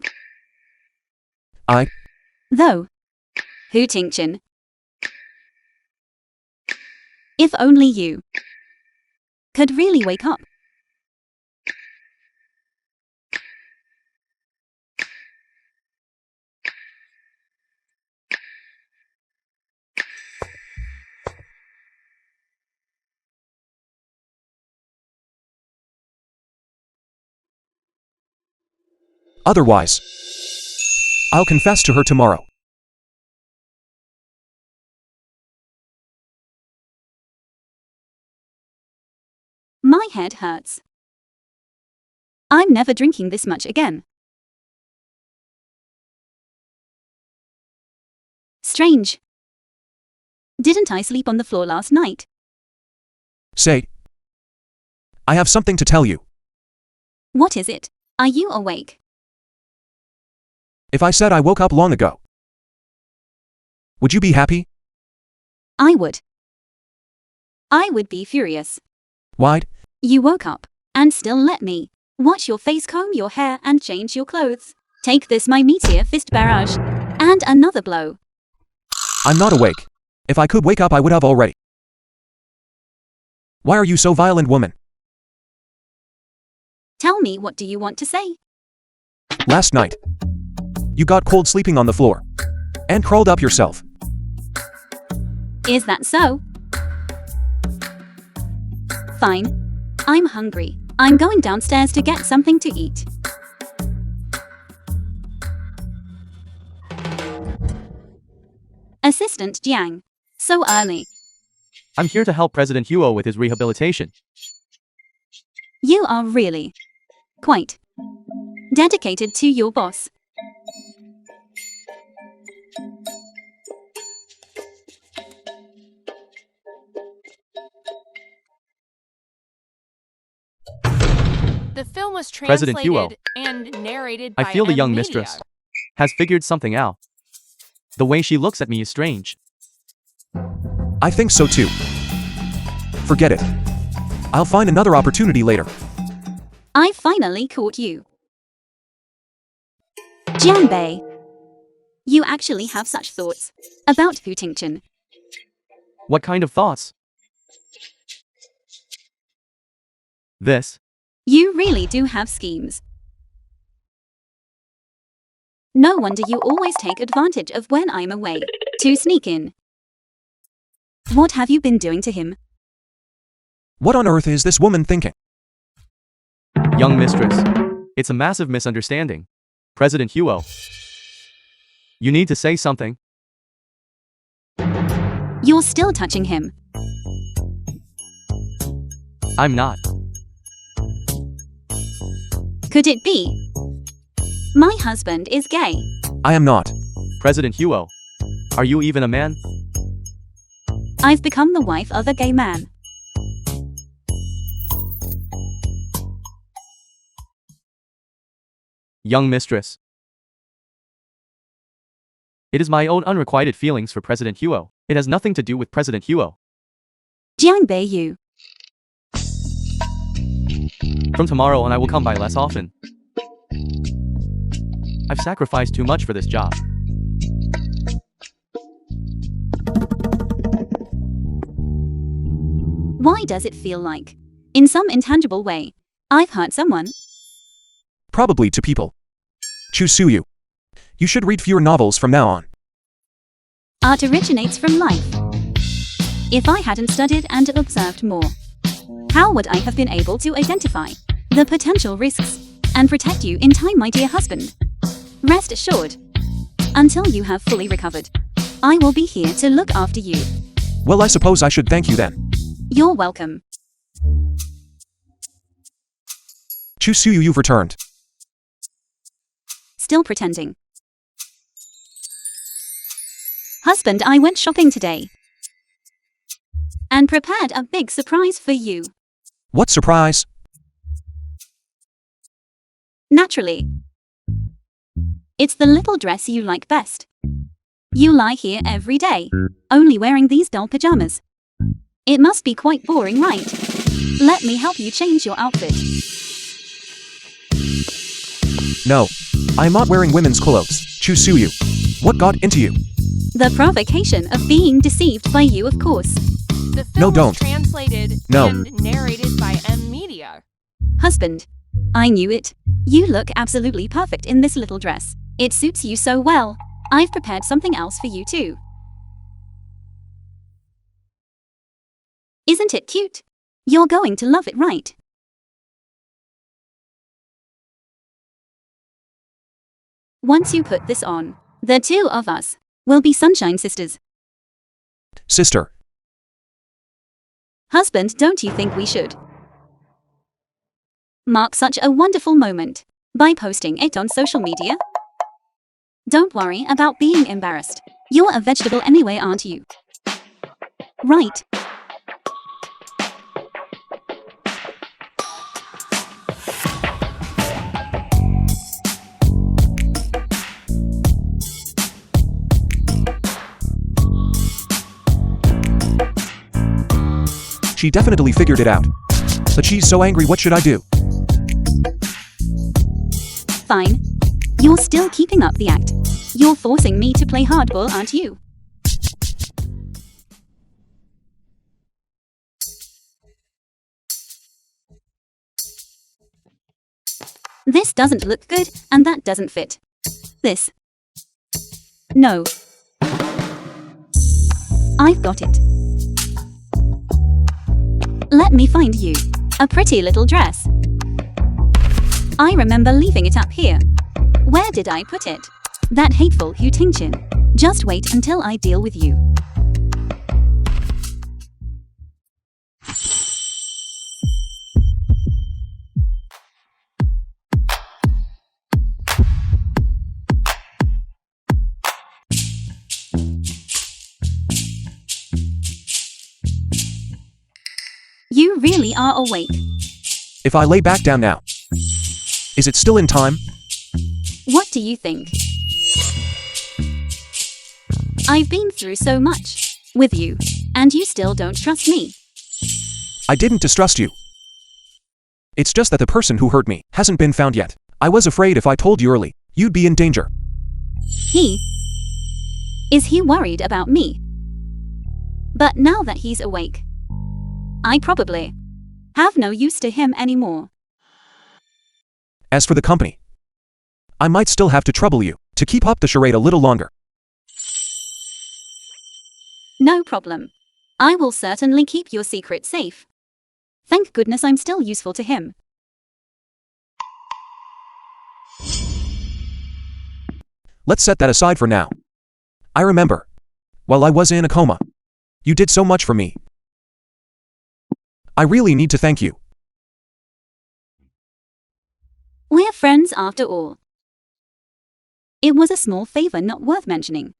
Though. Hu Tingchen. If only you could really wake up. Otherwise, I'll confess to her tomorrow. My head hurts. I'm never drinking this much again. Strange. Didn't I sleep on the floor last night? Say, I have something to tell you. What is it? Are you awake? If I said I woke up long ago, would you be happy? I would. I would be furious. Why'd? You woke up and still let me wash your face, comb your hair, and change your clothes. Take this, my meteor fist barrage, and another blow. I'm not awake. If I could wake up, I would have already. Why are you so violent, woman? Tell me, what do you want to say? Last night, you got cold sleeping on the floor and curled up yourself. Is that so? Fine. I'm hungry. I'm going downstairs to get something to eat. Assistant Jiang. So early. I'm here to help President Huo with his rehabilitation. You are really quite dedicated to your boss. The film was President translated Huo. and narrated by I feel the young Media. mistress has figured something out. The way she looks at me is strange. I think so too. Forget it. I'll find another opportunity later. I finally caught you. Jianbei. You actually have such thoughts about Hu Tingchen. What kind of thoughts? This. You really do have schemes. No wonder you always take advantage of when I'm away to sneak in. What have you been doing to him? What on earth is this woman thinking? Young mistress. It's a massive misunderstanding. President Huo. You need to say something. You're still touching him. I'm not. Could it be? My husband is gay. I am not. President Huo. Are you even a man? I've become the wife of a gay man. Young mistress. It is my own unrequited feelings for President Huo. It has nothing to do with President Huo. Jianbei Yu. From tomorrow on I will come by less often. I've sacrificed too much for this job. Why does it feel like, in some intangible way, I've hurt someone? Probably to people. Chu Suyu. You should read fewer novels from now on. Art originates from life. If I hadn't studied and observed more, how would I have been able to identify the potential risks and protect you in time, my dear husband? Rest assured, until you have fully recovered, I will be here to look after you. Well, I suppose I should thank you then. You're welcome. Chu Suyu, you've returned. Still pretending. Husband, I went shopping today and prepared a big surprise for you. What surprise? Naturally. It's the little dress you like best. You lie here every day, only wearing these dull pajamas. It must be quite boring, right? Let me help you change your outfit. No. I am not wearing women's clothes. Chusuyu. What got into you? The provocation of being deceived by you, of course. The film No, was don't. translated No. and narrated by M Media. Husband. I knew it. You look absolutely perfect in this little dress. It suits you so well. I've prepared something else for you too. Isn't it cute? You're going to love it, right? Once you put this on, the two of us will be sunshine sisters. Sister. Husband, don't you think we should mark such a wonderful moment by posting it on social media? Don't worry about being embarrassed. You're a vegetable anyway, aren't you? Right. She definitely figured it out. But she's so angry, what should I do? Fine. You're still keeping up the act. You're forcing me to play hardball, aren't you? This doesn't look good, and that doesn't fit. This. No. I've got it. Let me find you a pretty little dress. I remember leaving it up here. Where did I put it? That hateful Hu Tingchin. Just wait until I deal with you. You really are awake. If I lay back down now, is it still in time? What do you think? I've been through so much with you, and you still don't trust me. I didn't distrust you. It's just that the person who hurt me hasn't been found yet. I was afraid if I told you early, you'd be in danger. Is he worried about me? But now that he's awake, I probably have no use to him anymore. As for the company, I might still have to trouble you to keep up the charade a little longer. No problem. I will certainly keep your secret safe. Thank goodness I'm still useful to him. Let's set that aside for now. I remember, while I was in a coma, you did so much for me. I really need to thank you. We're friends after all. It was a small favor not worth mentioning.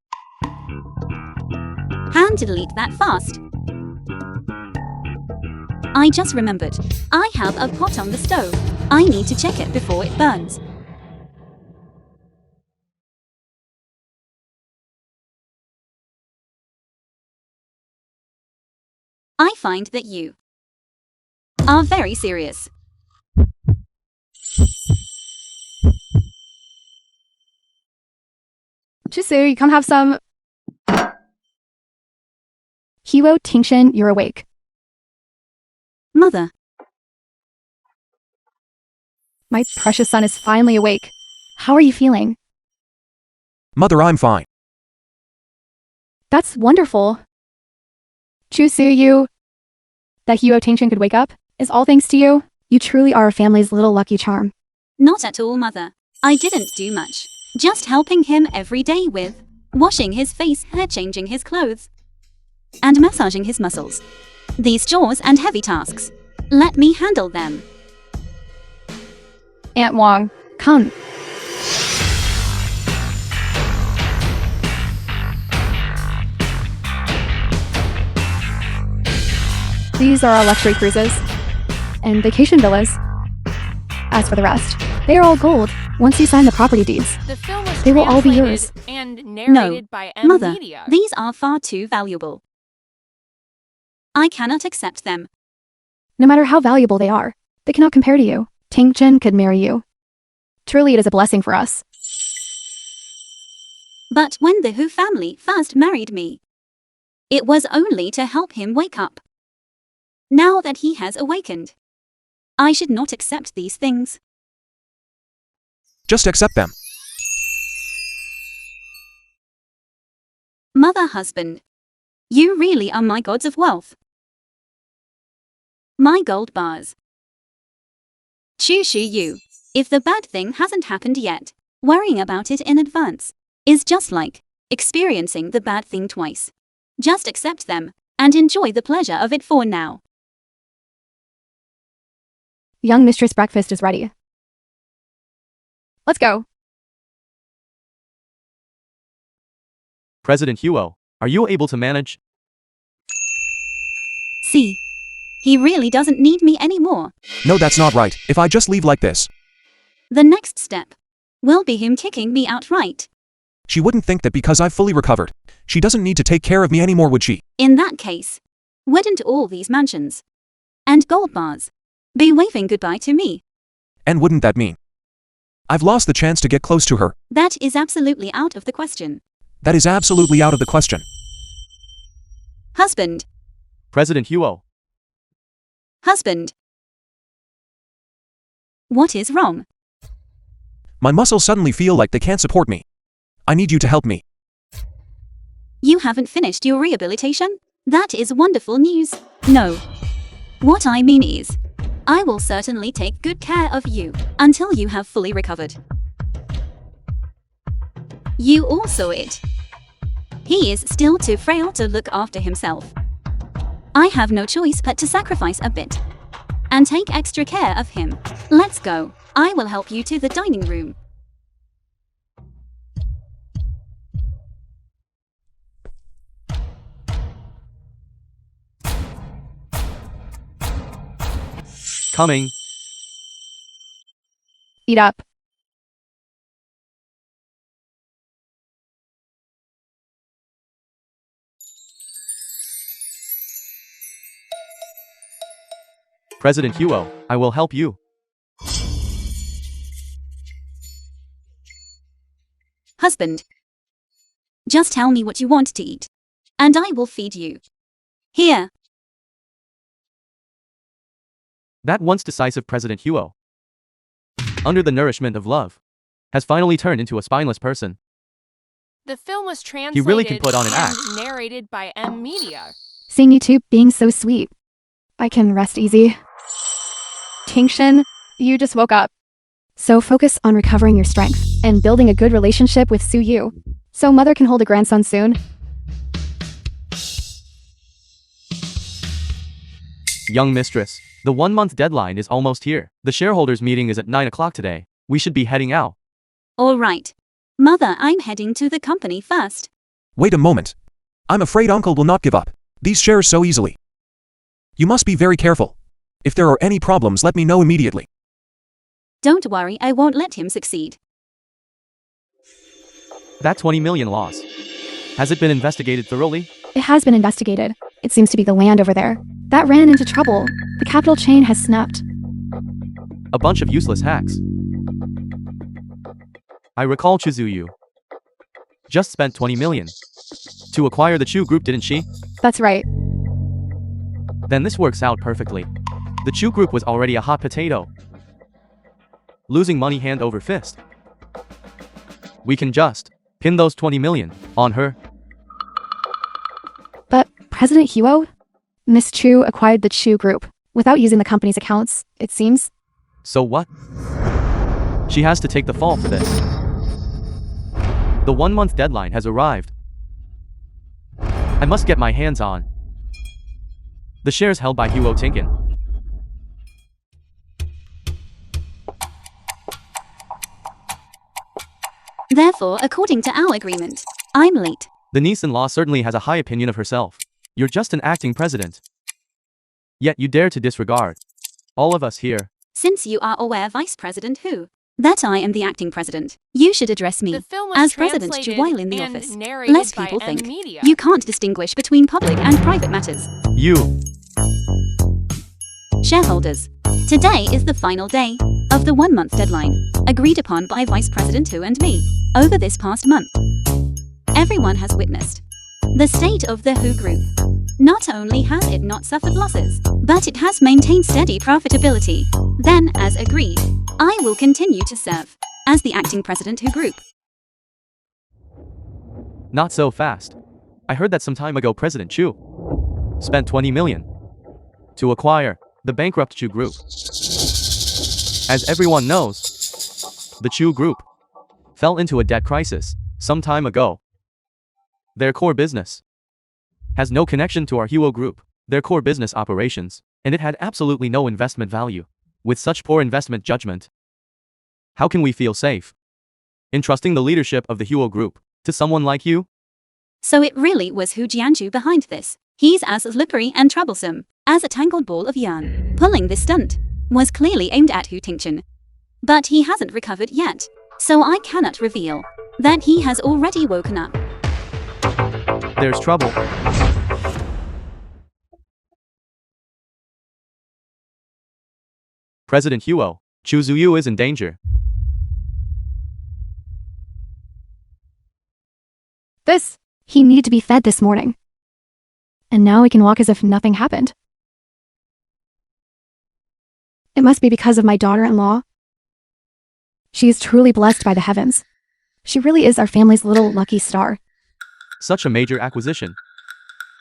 Hand delete that fast. I just remembered. I have a pot on the stove. I need to check it before it burns. I find that you are very serious. Chisu, you come have some. Huo Tingshin, you're awake. Mother, My precious son is finally awake. How are you feeling? Mother, I'm fine. That's wonderful. Chusu, that Huo Tingshin could wake up is all thanks to you. You truly are our family's little lucky charm. not at all, Mother. I didn't do much. Just helping him every day with washing his face, hair, changing his clothes, and massaging his muscles. These chores and heavy tasks. Let me handle them. Aunt Wong, come. These are our luxury cruises and vacation villas. As for the rest, they are all gold. Once you sign the property deeds, The film was they will all be yours. translated and narrated by M Mother, Media. these are far too valuable. I cannot accept them. No matter how valuable they are, they cannot compare to you. Ting-Jin could marry you. Truly, it is a blessing for us. But when the Hu family first married me, it was only to help him wake up. Now that he has awakened, I should not accept these things. Just accept them. Mother husband, you really are my gods of wealth. My gold bars. Choo you. If the bad thing hasn't happened yet, worrying about it in advance is just like experiencing the bad thing twice. Just accept them and enjoy the pleasure of it for now. Young mistress breakfast is ready. Let's go. President Huo, are you able to manage? See, he really doesn't need me anymore. No, that's not right. If I just leave like this, The next step will be him kicking me outright. she wouldn't think that because I've fully recovered, she doesn't need to take care of me anymore, would she? In that case, wouldn't all these mansions and gold bars be waving goodbye to me? And wouldn't that mean I've lost the chance to get close to her? That is absolutely out of the question. That is absolutely out of the question. Husband, President Huo, husband. What is wrong? My muscles suddenly feel like they can't support me. I need you to help me. You haven't finished your rehabilitation? That is wonderful news. No. What I mean is, I will certainly take good care of you until you have fully recovered. You all saw it. He is still too frail to look after himself. I have no choice but to sacrifice a bit and take extra care of him. Let's go. I will help you to the dining room. coming. Eat up. President Huo, I will help you. Husband, just tell me what you want to eat, and I will feed you. Here. That once decisive President Huo, under the nourishment of love, has finally turned into a spineless person. The film was translated really can put on an and act. narrated by M Media. Seeing you two being so sweet, I can rest easy. Tingshin, you just woke up. So focus on recovering your strength and building a good relationship with Su Yu, so mother can hold a grandson soon. Young mistress, the 1-month deadline is almost here. The shareholders meeting is at 9 o'clock today. We should be heading out. All right. Mother, I'm heading to the company first. Wait a moment. I'm afraid Uncle will not give up these shares so easily. You must be very careful. If there are any problems, let me know immediately. Don't worry, I won't let him succeed. That 20 million loss. Has it been investigated thoroughly? It has been investigated. It seems to be the land over there. That ran into trouble. The capital chain has snapped. A bunch of useless hacks. I recall Chizuyu just spent 20 million to acquire the Chu group, didn't she? That's right. Then this works out perfectly. The Chu group was already a hot potato, losing money hand over fist. We can just pin those 20 million on her. But President Huo? Miss Chu acquired the Chu group without using the company's accounts, it seems. So what? She has to take the fall for this. The 1-month deadline has arrived. I must get my hands on the shares held by Huo Tinkin. Therefore, according to our agreement, I'm late. The niece-in-law certainly has a high opinion of herself. You're just an acting president. Yet you dare to disregard all of us here. Since you are aware Vice President Hu That I am the acting president. You should address me The film was as president translated while in the and office. narrated Less by people M think Media. you can't distinguish between public and private matters. You. Shareholders. Today is the final day of the 1-month deadline agreed upon by Vice President Hu and me over this past month. Everyone has witnessed the state of the Hu Group. Not only has it not suffered losses, but it has maintained steady profitability. Then, as agreed, I will continue to serve as the acting president Hu Group. Not so fast. I heard that some time ago President Chu spent 20 million to acquire the bankrupt Chu Group. As everyone knows, the Chu Group fell into a debt crisis some time ago. Their core business has no connection to our Huo Group, their core business operations, and it had absolutely no investment value. With such poor investment judgment, how can we feel safe entrusting the leadership of the Huo Group to someone like you? So it really was Hu Jianju behind this. He's as slippery and troublesome as a tangled ball of yarn. Pulling this stunt was clearly aimed at Hu Tingchen. But he hasn't recovered yet, so I cannot reveal that he has already woken up. There's trouble. President Huo, Chu Zuyu is in danger. He needed to be fed this morning. And now he can walk as if nothing happened. It must be because of my daughter-in-law. She is truly blessed by the heavens. She really is our family's little lucky star. Such a major acquisition.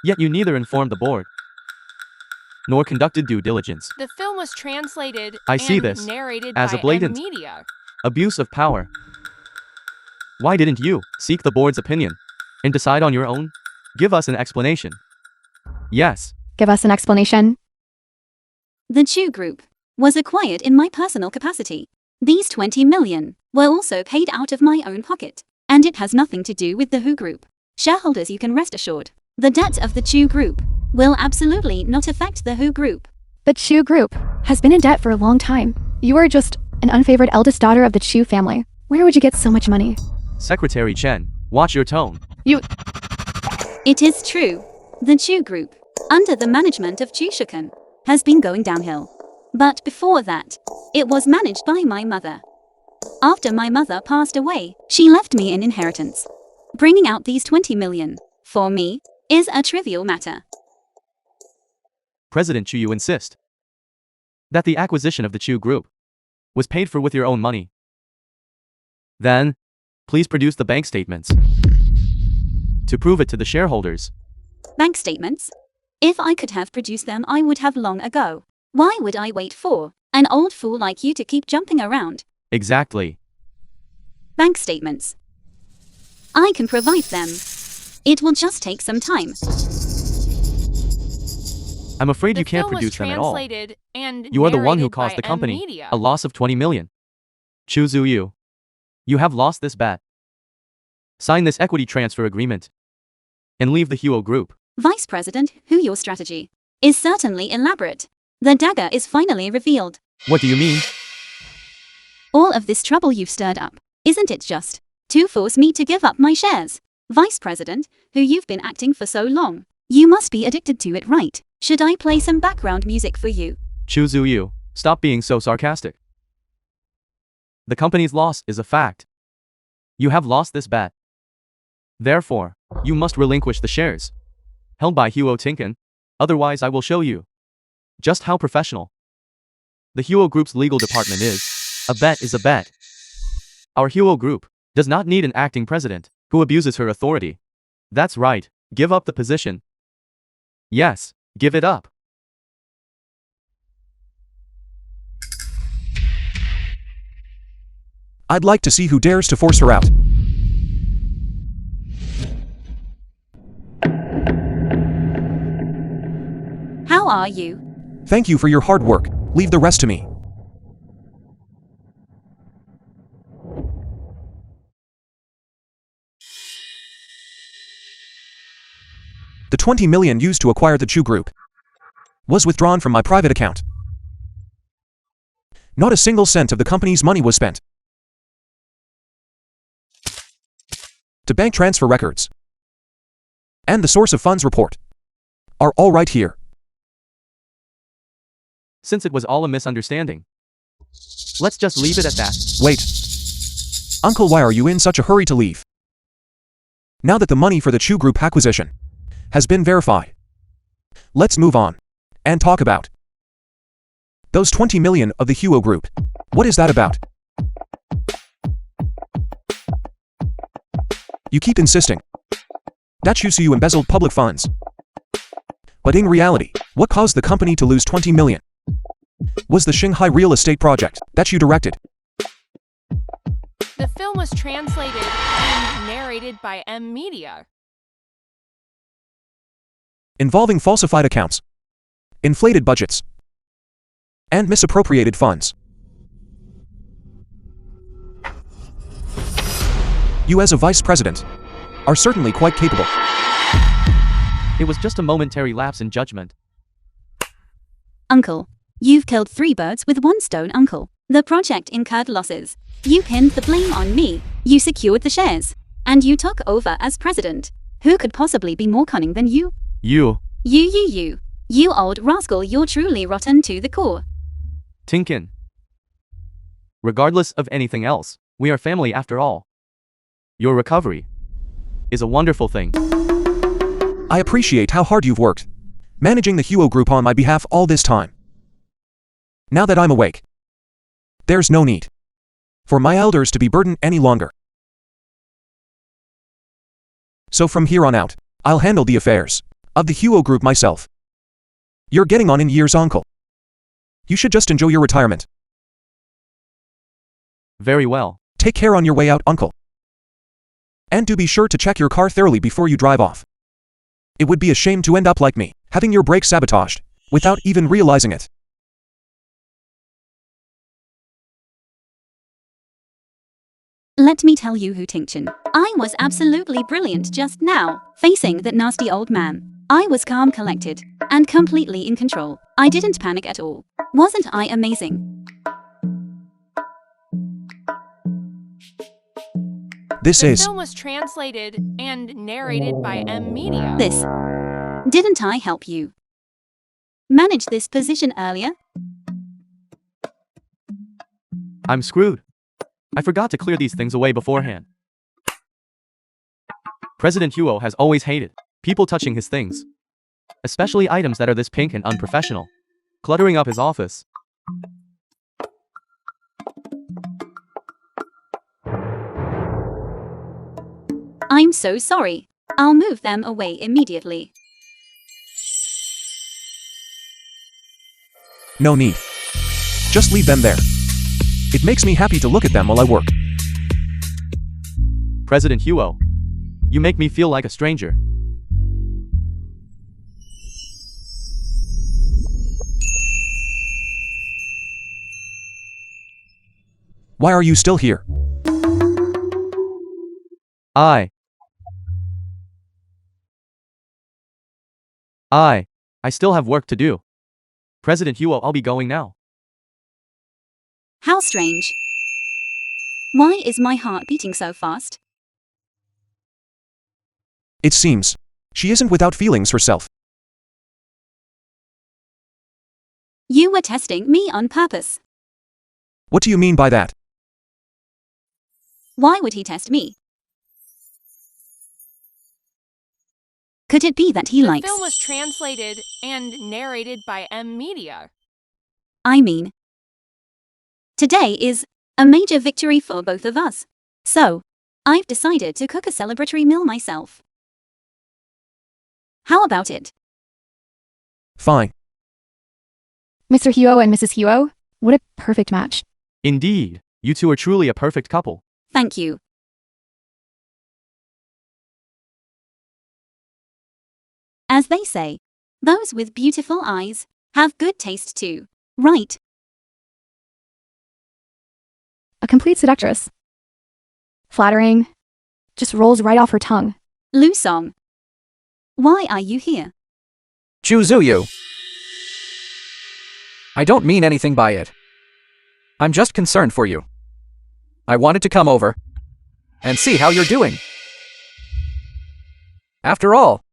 Yet you neither informed the board nor conducted due diligence. The film was translated I see and this narrated as by a blatant M Media. abuse of power. Why didn't you seek the board's opinion and decide on your own? Give us an explanation. Yes. Give us an explanation. The Chu Group was acquired in my personal capacity. These 20 million were also paid out of my own pocket, and it has nothing to do with the Hu Group. Shareholders, you can rest assured, the debt of the Chu Group will absolutely not affect the Hu Group. The Chu Group has been in debt for a long time. You are just an unfavored eldest daughter of the Chu family. Where would you get so much money? Secretary Chen, watch your tone. It is true. The Chu Group, under the management of Chu Shuken, has been going downhill. But before that, it was managed by my mother. After my mother passed away, she left me an inheritance. Bringing out these 20 million, for me, is a trivial matter. President Chu, you insist that the acquisition of the Chu Group was paid for with your own money. Then, please produce the bank statements to prove it to the shareholders. Bank statements? If I could have produced them, I would have long ago. Why would I wait for an old fool like you to keep jumping around? Exactly. Bank statements. I can provide them. It will just take some time. I'm afraid The you can't film was produce them at all. translated and You are the one who narrated caused by the company M Media. a loss of 20 million. Chu Zuyu, you have lost this bet. Sign this equity transfer agreement and leave the Huo Group. Vice President, Hu, your strategy is certainly elaborate. The dagger is finally revealed. What do you mean? All of this trouble you've stirred up, isn't it just to force me to give up my shares? Vice President, Hu, you've been acting for so long. You must be addicted to it, right? Should I play some background music for you? Chu Zuyu, stop being so sarcastic. The company's loss is a fact. You have lost this bet. Therefore, you must relinquish the shares held by Huo Tingchen, otherwise I will show you just how professional the Huo Group's legal department is. A bet is a bet. Our Huo Group does not need an acting president who abuses her authority. That's right, give up the position. Yes, give it up. I'd like to see who dares to force her out. How are you? Thank you for your hard work. Leave the rest to me. The 20 million used to acquire the Chu Group was withdrawn from my private account. Not a single cent of the company's money was spent. to bank transfer records, and the source of funds report are all right here. Since it was all a misunderstanding, let's just leave it at that. Wait. Uncle, why are you in such a hurry to leave? Now that the money for the Chu Group acquisition has been verified, let's move on and talk about those 20 million of the Huo Group. What is that about? You keep insisting that Chu Suyu embezzled public funds. But in reality, what caused the company to lose 20 million was the Shanghai real estate project that you directed. The film was translated and narrated by M Media. Involving falsified accounts, inflated budgets, and misappropriated funds. You as a vice president are certainly quite capable. It was just a momentary lapse in judgment. Uncle, you've killed 3 birds with 1 stone, Uncle. The project incurred losses. You pinned the blame on me. You secured the shares. And you took over as president. Who could possibly be more cunning than you? You, You old rascal, you're truly rotten to the core. Tinkin. Regardless of anything else, we are family after all. Your recovery is a wonderful thing. I appreciate how hard you've worked, managing the Huo Group on my behalf all this time. Now that I'm awake, there's no need for my elders to be burdened any longer. So from here on out, I'll handle the affairs of the Huo Group myself. You're getting on in years, Uncle. You should just enjoy your retirement. Very well. Take care on your way out, Uncle. And do be sure to check your car thoroughly before you drive off. It would be a shame to end up like me, having your brakes sabotaged, without even realizing it. Let me tell you, Hu Tingchen. I was absolutely brilliant just now, facing that nasty old man. I was calm, collected, and completely in control. I didn't panic at all. Wasn't I amazing? The film was translated and narrated by M Media. Didn't I help you manage this position earlier? I'm screwed. I forgot to clear these things away beforehand. President Huo has always hated people touching his things, especially items that are this pink and unprofessional, cluttering up his office. I'm so sorry. I'll move them away immediately. No need. Just leave them there. It makes me happy to look at them while I work. President Huo, you make me feel like a stranger. Why are you still here? I still have work to do. President Huo, I'll be going now. How strange. Why is my heart beating so fast? It seems she isn't without feelings herself. You were testing me on purpose. What do you mean by that? Why would he test me? Could it be that he likes... The film was translated and narrated by M Media. I mean, today is a major victory for both of us. So, I've decided to cook a celebratory meal myself. How about it? Fine. Mr. Huo and Mrs. Huo, what a perfect match. Indeed, you two are truly a perfect couple. Thank you. As they say, those with beautiful eyes have good taste too, right? A complete seductress. Flattering. Just rolls right off her tongue. Lu Song, why are you here? Chu Zuyu. I don't mean anything by it. I'm just concerned for you. I wanted to come over and see how you're doing. After all,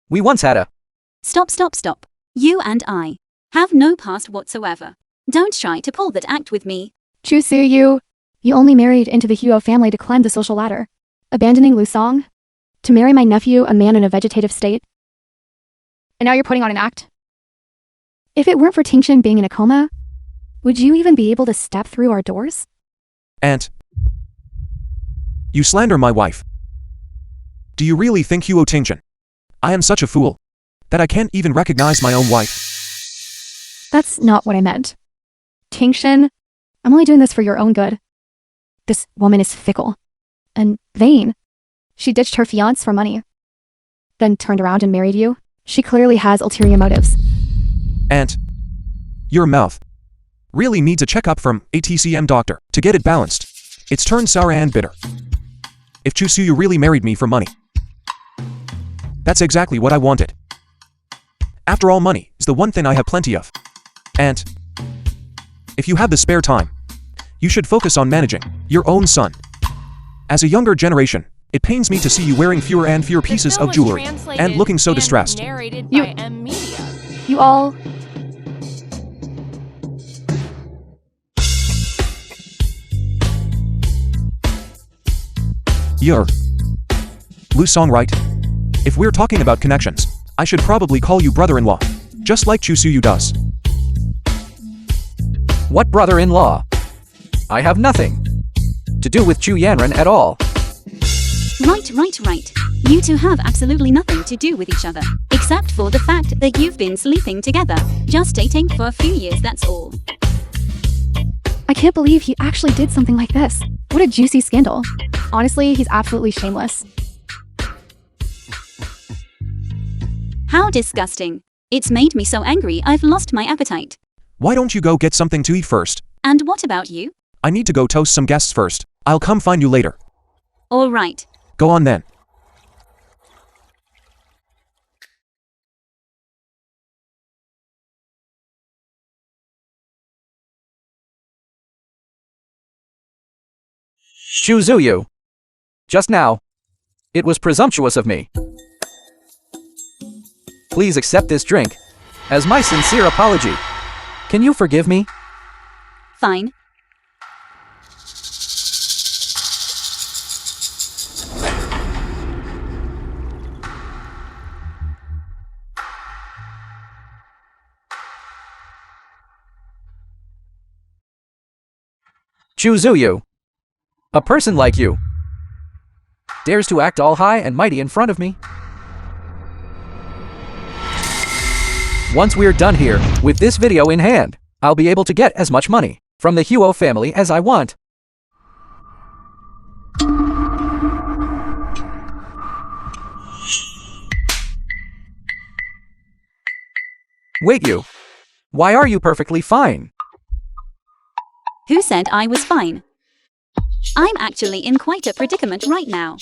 we once had a. Stop, stop, stop. You and I have no past whatsoever. Don't try to pull that act with me. Chu Su-yu, you only married into the Huo family to climb the social ladder, abandoning Lu Song to marry my nephew, a man in a vegetative state. And now you're putting on an act? If it weren't for Tingshin being in a coma, would you even be able to step through our doors? Aunt. You slander my wife. Do you really think Huo Tingshin? I am such a fool that I can't even recognize my own wife. That's not what I meant. Tingshin, I'm only doing this for your own good. This woman is fickle and vain. She ditched her fiancé for money, then turned around and married you. She clearly has ulterior motives. Aunt, your mouth really needs a checkup from a TCM doctor to get it balanced. It's turned sour and bitter. If Chu Su-yu really married me for money, that's exactly what I wanted. After all, money is the one thing I have plenty of. Aunt, if you have the spare time, you should focus on managing your own son. As a younger generation, it pains me to see you wearing fewer and fewer pieces of jewelry and looking so distressed. Narrated You- by M Media. You all... You're Lu Song, right? If we're talking about connections, I should probably call you brother-in-law, just like Chu Su-yu does. What brother-in-law? I have nothing to do with Chu Yanran at all. Right. You two have absolutely nothing to do with each other, except for the fact that you've been sleeping together, just dating for a few years, that's all. I can't believe he actually did something like this. What a juicy scandal. Honestly, he's absolutely shameless. How disgusting. It's made me so angry I've lost my appetite. Why don't you go get something to eat first? And what about you? I need to go toast some guests first. I'll come find you later. All right. Go on then. Chu Zu-yu. Just now, it was presumptuous of me. Please accept this drink as my sincere apology. Can you forgive me? Fine. Chu Zu-yu. A person like you dares to act all high and mighty in front of me? Once we're done here, with this video in hand, I'll be able to get as much money from the Huo family as I want. Wait, you. Why are you perfectly fine? Who said I was fine? I'm actually in quite a predicament right now.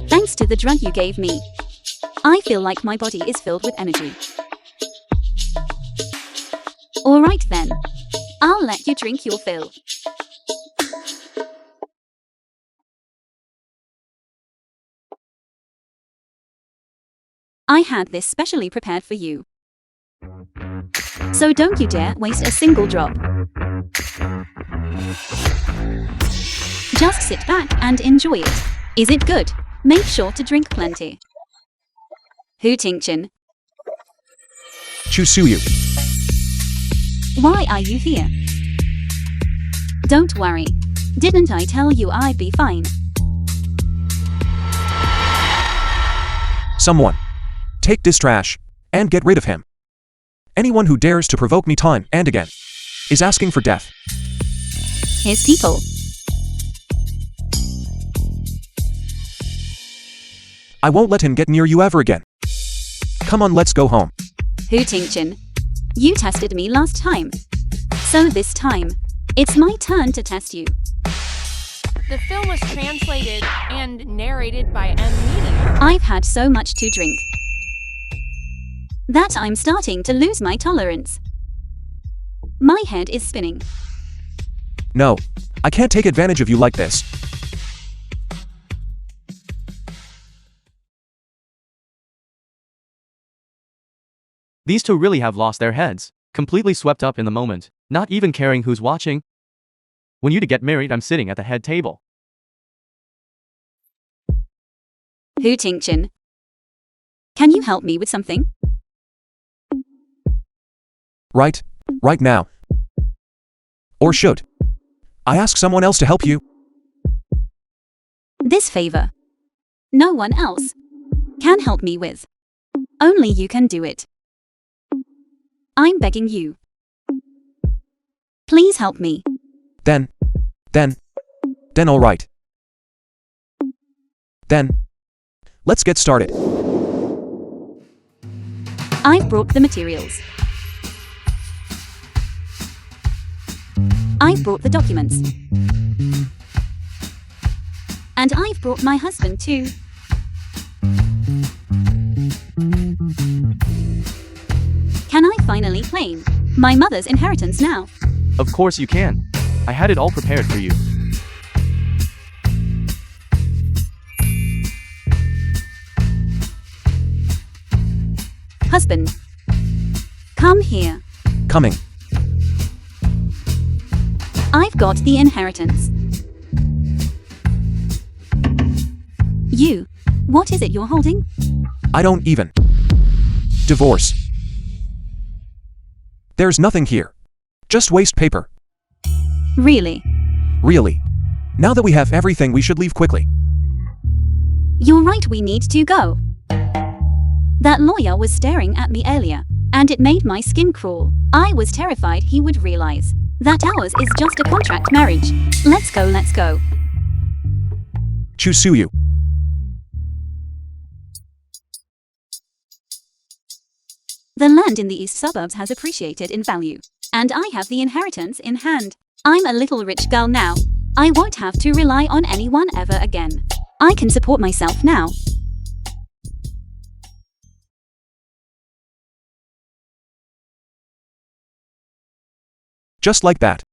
Thanks to the drug you gave me, I feel like my body is filled with energy. Alright then. I'll let you drink your fill. I had this specially prepared for you. So don't you dare waste a single drop. Just sit back and enjoy it. Is it good? Make sure to drink plenty. Hu Tingchen, Chu Su-yu. why are you here? Don't worry. Didn't I tell you I'd be fine? Someone. Take this trash and get rid of him. Anyone who dares to provoke me time and again is asking for death. His people. I won't let him get near you ever again. Come on, let's go home. Hu Tingchen, you tested me last time. So this time, it's my turn to test you. The film was translated and narrated by M Media. I've had so much to drink that I'm starting to lose my tolerance. My head is spinning. No, I can't take advantage of you like this. These two really have lost their heads, completely swept up in the moment, not even caring who's watching. When you to get married, I'm sitting at the head table. Hu Tingchen. Can you help me with something? Right now. Or should I ask someone else to help you? This favor. No one else can help me with. Only you can do it. I'm begging you. Please help me. Then all right. Then, let's get started. I've brought the materials. I've brought the documents. And I've brought my husband too. Can I finally claim my mother's inheritance now? Of course you can. I had it all prepared for you. Husband, come here. Coming. I've got the inheritance. You, what is it you're holding? I don't even. Divorce. There's nothing here. Just waste paper. Really? Really. Now that we have everything, we should leave quickly. You're right, we need to go. That lawyer was staring at me earlier, and it made my skin crawl. I was terrified he would realize that ours is just a contract marriage. Let's go, let's go. Chusuyu. The land in the east suburbs has appreciated in value, and I have the inheritance in hand. I'm a little rich girl now. I won't have to rely on anyone ever again. I can support myself now. Just like that.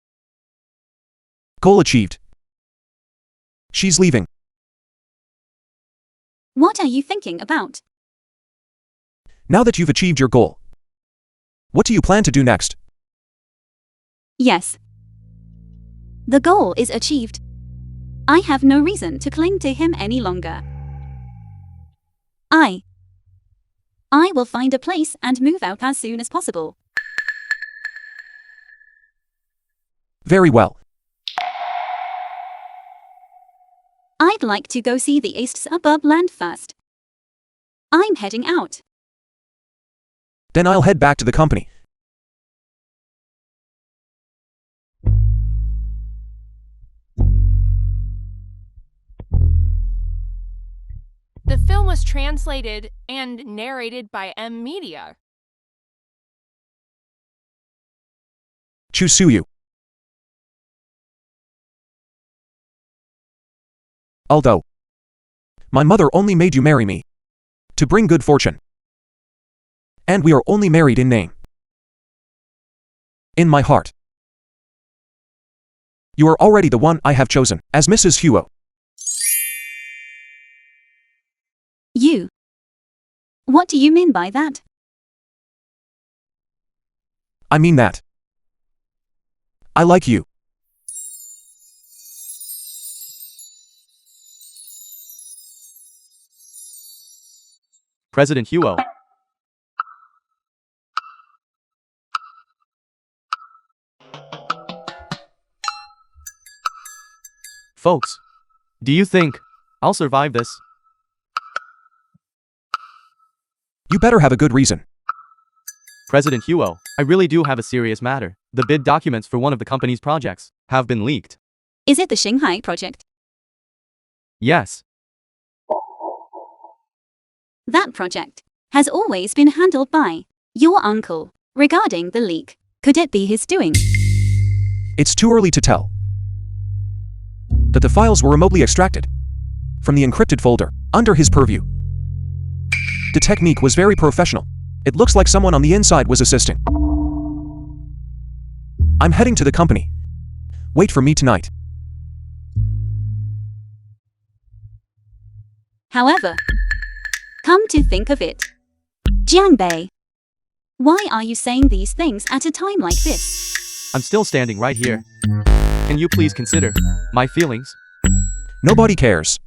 Goal achieved. She's leaving. What are you thinking about? Now that you've achieved your goal, what do you plan to do next? Yes. The goal is achieved. I have no reason to cling to him any longer. I will find a place and move out as soon as possible. Very well. I'd like to go see the east suburb land first. I'm heading out. Then I'll head back to the company. The film was translated and narrated by M Media. Chusuyu. Although my mother only made you marry me to bring good fortune, and we are only married in name. In my heart, you are already the one I have chosen as Mrs. Huo. You? What do you mean by that? I mean that I like you. President Huo. Folks, do you think I'll survive this? You better have a good reason. President Huo, I really do have a serious matter. The bid documents for one of the company's projects have been leaked. Is it the Shanghai project? Yes. That project has always been handled by your uncle. Regarding the leak, could it be his doing? It's too early to tell that the files were remotely extracted from the encrypted folder under his purview. The technique was very professional. It looks like someone on the inside was assisting. I'm heading to the company. Wait for me tonight. However, come to think of it, Jiang Bei Why are you saying these things at a time like this? I'm still standing right here. Can you please consider my feelings? Nobody cares.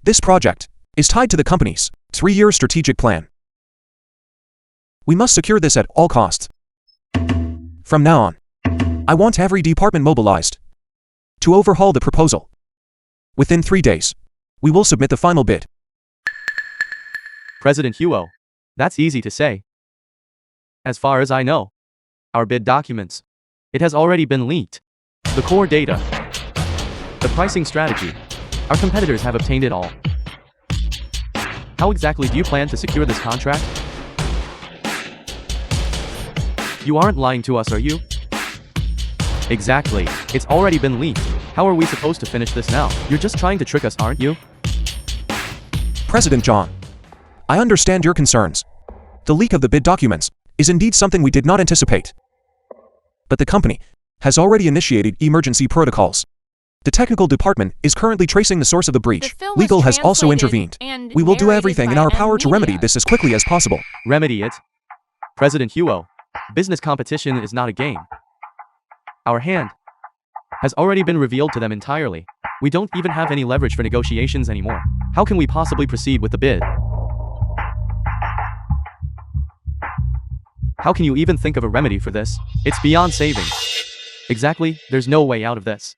This project is tied to the company's 3-year strategic plan. We must secure this at all costs. From now on, I want every department mobilized to overhaul the proposal. Within 3 days, we will submit the final bid. President Huo, that's easy to say. As far as I know, our bid documents, it has already been leaked. The core data, the pricing strategy, our competitors have obtained it all. How exactly do you plan to secure this contract? You aren't lying to us, are you? Exactly, it's already been leaked. How are we supposed to finish this now? You're just trying to trick us, aren't you? President John, I understand your concerns. The leak of the bid documents is indeed something we did not anticipate. But the company has already initiated emergency protocols. The technical department is currently tracing the source of the breach. film was Legal has also translated intervened. and We will do narrated everything in by our power to remedy media. this as quickly as possible. Remedy it. President Huo, business competition is not a game. Our hand has already been revealed to them entirely. We don't even have any leverage for negotiations anymore. How can we possibly proceed with the bid? How can you even think of a remedy for this? It's beyond saving. Exactly, there's no way out of this.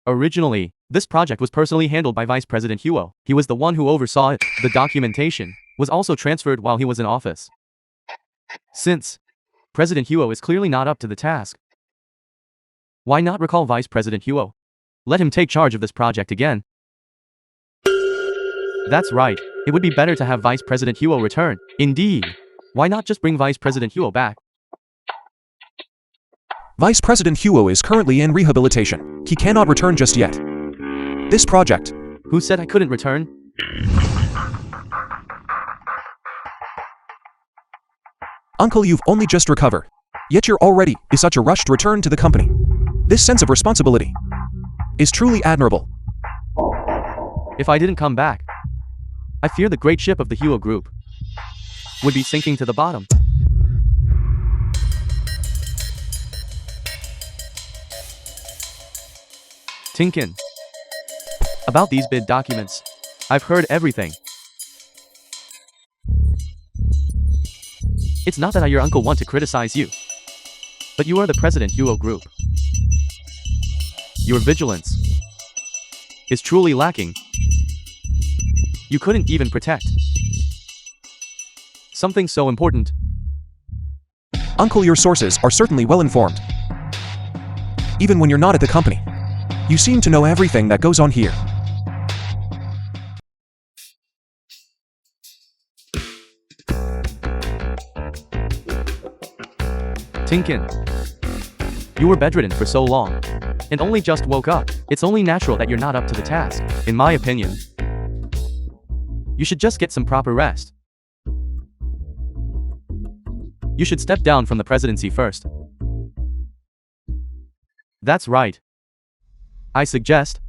Originally, this project was personally handled by Vice President Huo. He was the one who oversaw it. The documentation was also transferred while he was in office. Since President Huo is clearly not up to the task, why not recall Vice President Huo? Let him take charge of this project again. That's right. It would be better to have Vice President Huo return. Indeed. Why not just bring Vice President Huo back? Vice President Huo is currently in rehabilitation. He cannot return just yet. This project Who said I couldn't return? Uncle, you've only just recovered. Yet you're already in such a rush to return to the company. This sense of responsibility is truly admirable. If I didn't come back, I fear the great ship of the Huo Group would be sinking to the bottom. Tinkin. About these bid documents, I've heard everything. It's not that I, your uncle, want to criticize you, but you are the President Huo Group. Your vigilance is truly lacking. You couldn't even protect something so important. Uncle, your sources are certainly well informed. Even when you're not at the company, you seem to know everything that goes on here. Tinkin, you were bedridden for so long, and only just woke up. It's only natural that you're not up to the task. In my opinion, you should just get some proper rest. You should step down from the presidency first. That's right. I suggest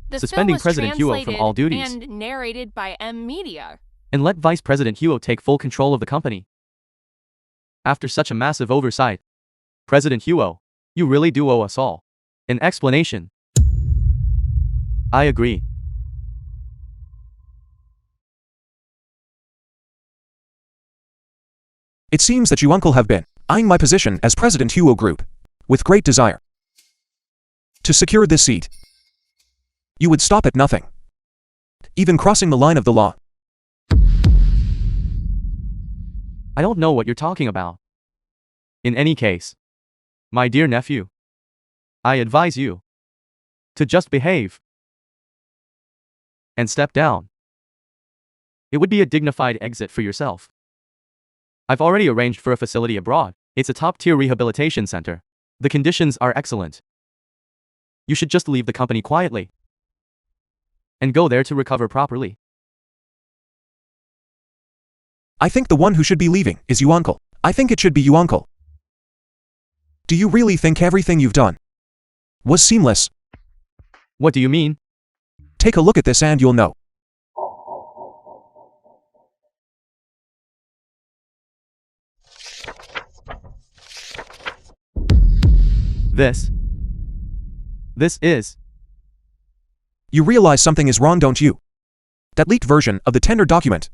The suspending film was President Huo from all duties and narrated by Media. and let Vice President Huo take full control of the company. After such a massive oversight, President Huo, you really do owe us all an explanation. I agree. It seems that you, Uncle, have been eyeing my position as President Huo Group with great desire. To secure this seat, you would stop at nothing, even crossing the line of the law. I don't know what you're talking about. In any case, my dear nephew, I advise you to just behave and step down. It would be a dignified exit for yourself. I've already arranged for a facility abroad. It's a top-tier rehabilitation center. The conditions are excellent. You should just leave the company quietly and go there to recover properly. I think the one who should be leaving is you, Uncle. I think it should be you, Uncle. Do you really think everything you've done was seamless? What do you mean? Take a look at this and you'll know. This is. You realize something is wrong, don't you? That leaked version of the tender document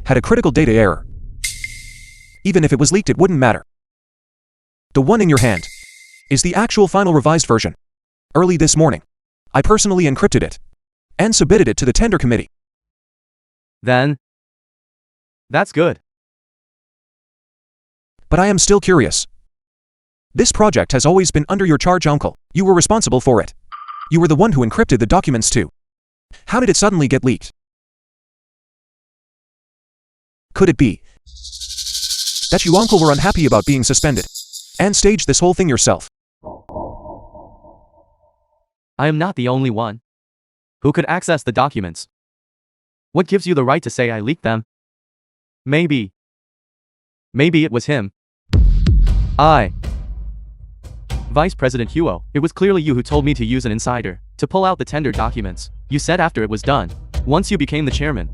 had a critical data error. Even if it was leaked, it wouldn't matter. The one in your hand is the actual final revised version. Early this morning, I personally encrypted it and submitted it to the tender committee. Then. That's good. But I am still curious. This project has always been under your charge, uncle. You were responsible for it. You were the one who encrypted the documents too. How did it suddenly get leaked? Could it be that you, uncle, were unhappy about being suspended and staged this whole thing yourself? I am not the only one who could access the documents. What gives you the right to say I leaked them? Maybe it was him. Vice President Huo, it was clearly you who told me to use an insider to pull out the tender documents. You said after it was done, once you became the chairman,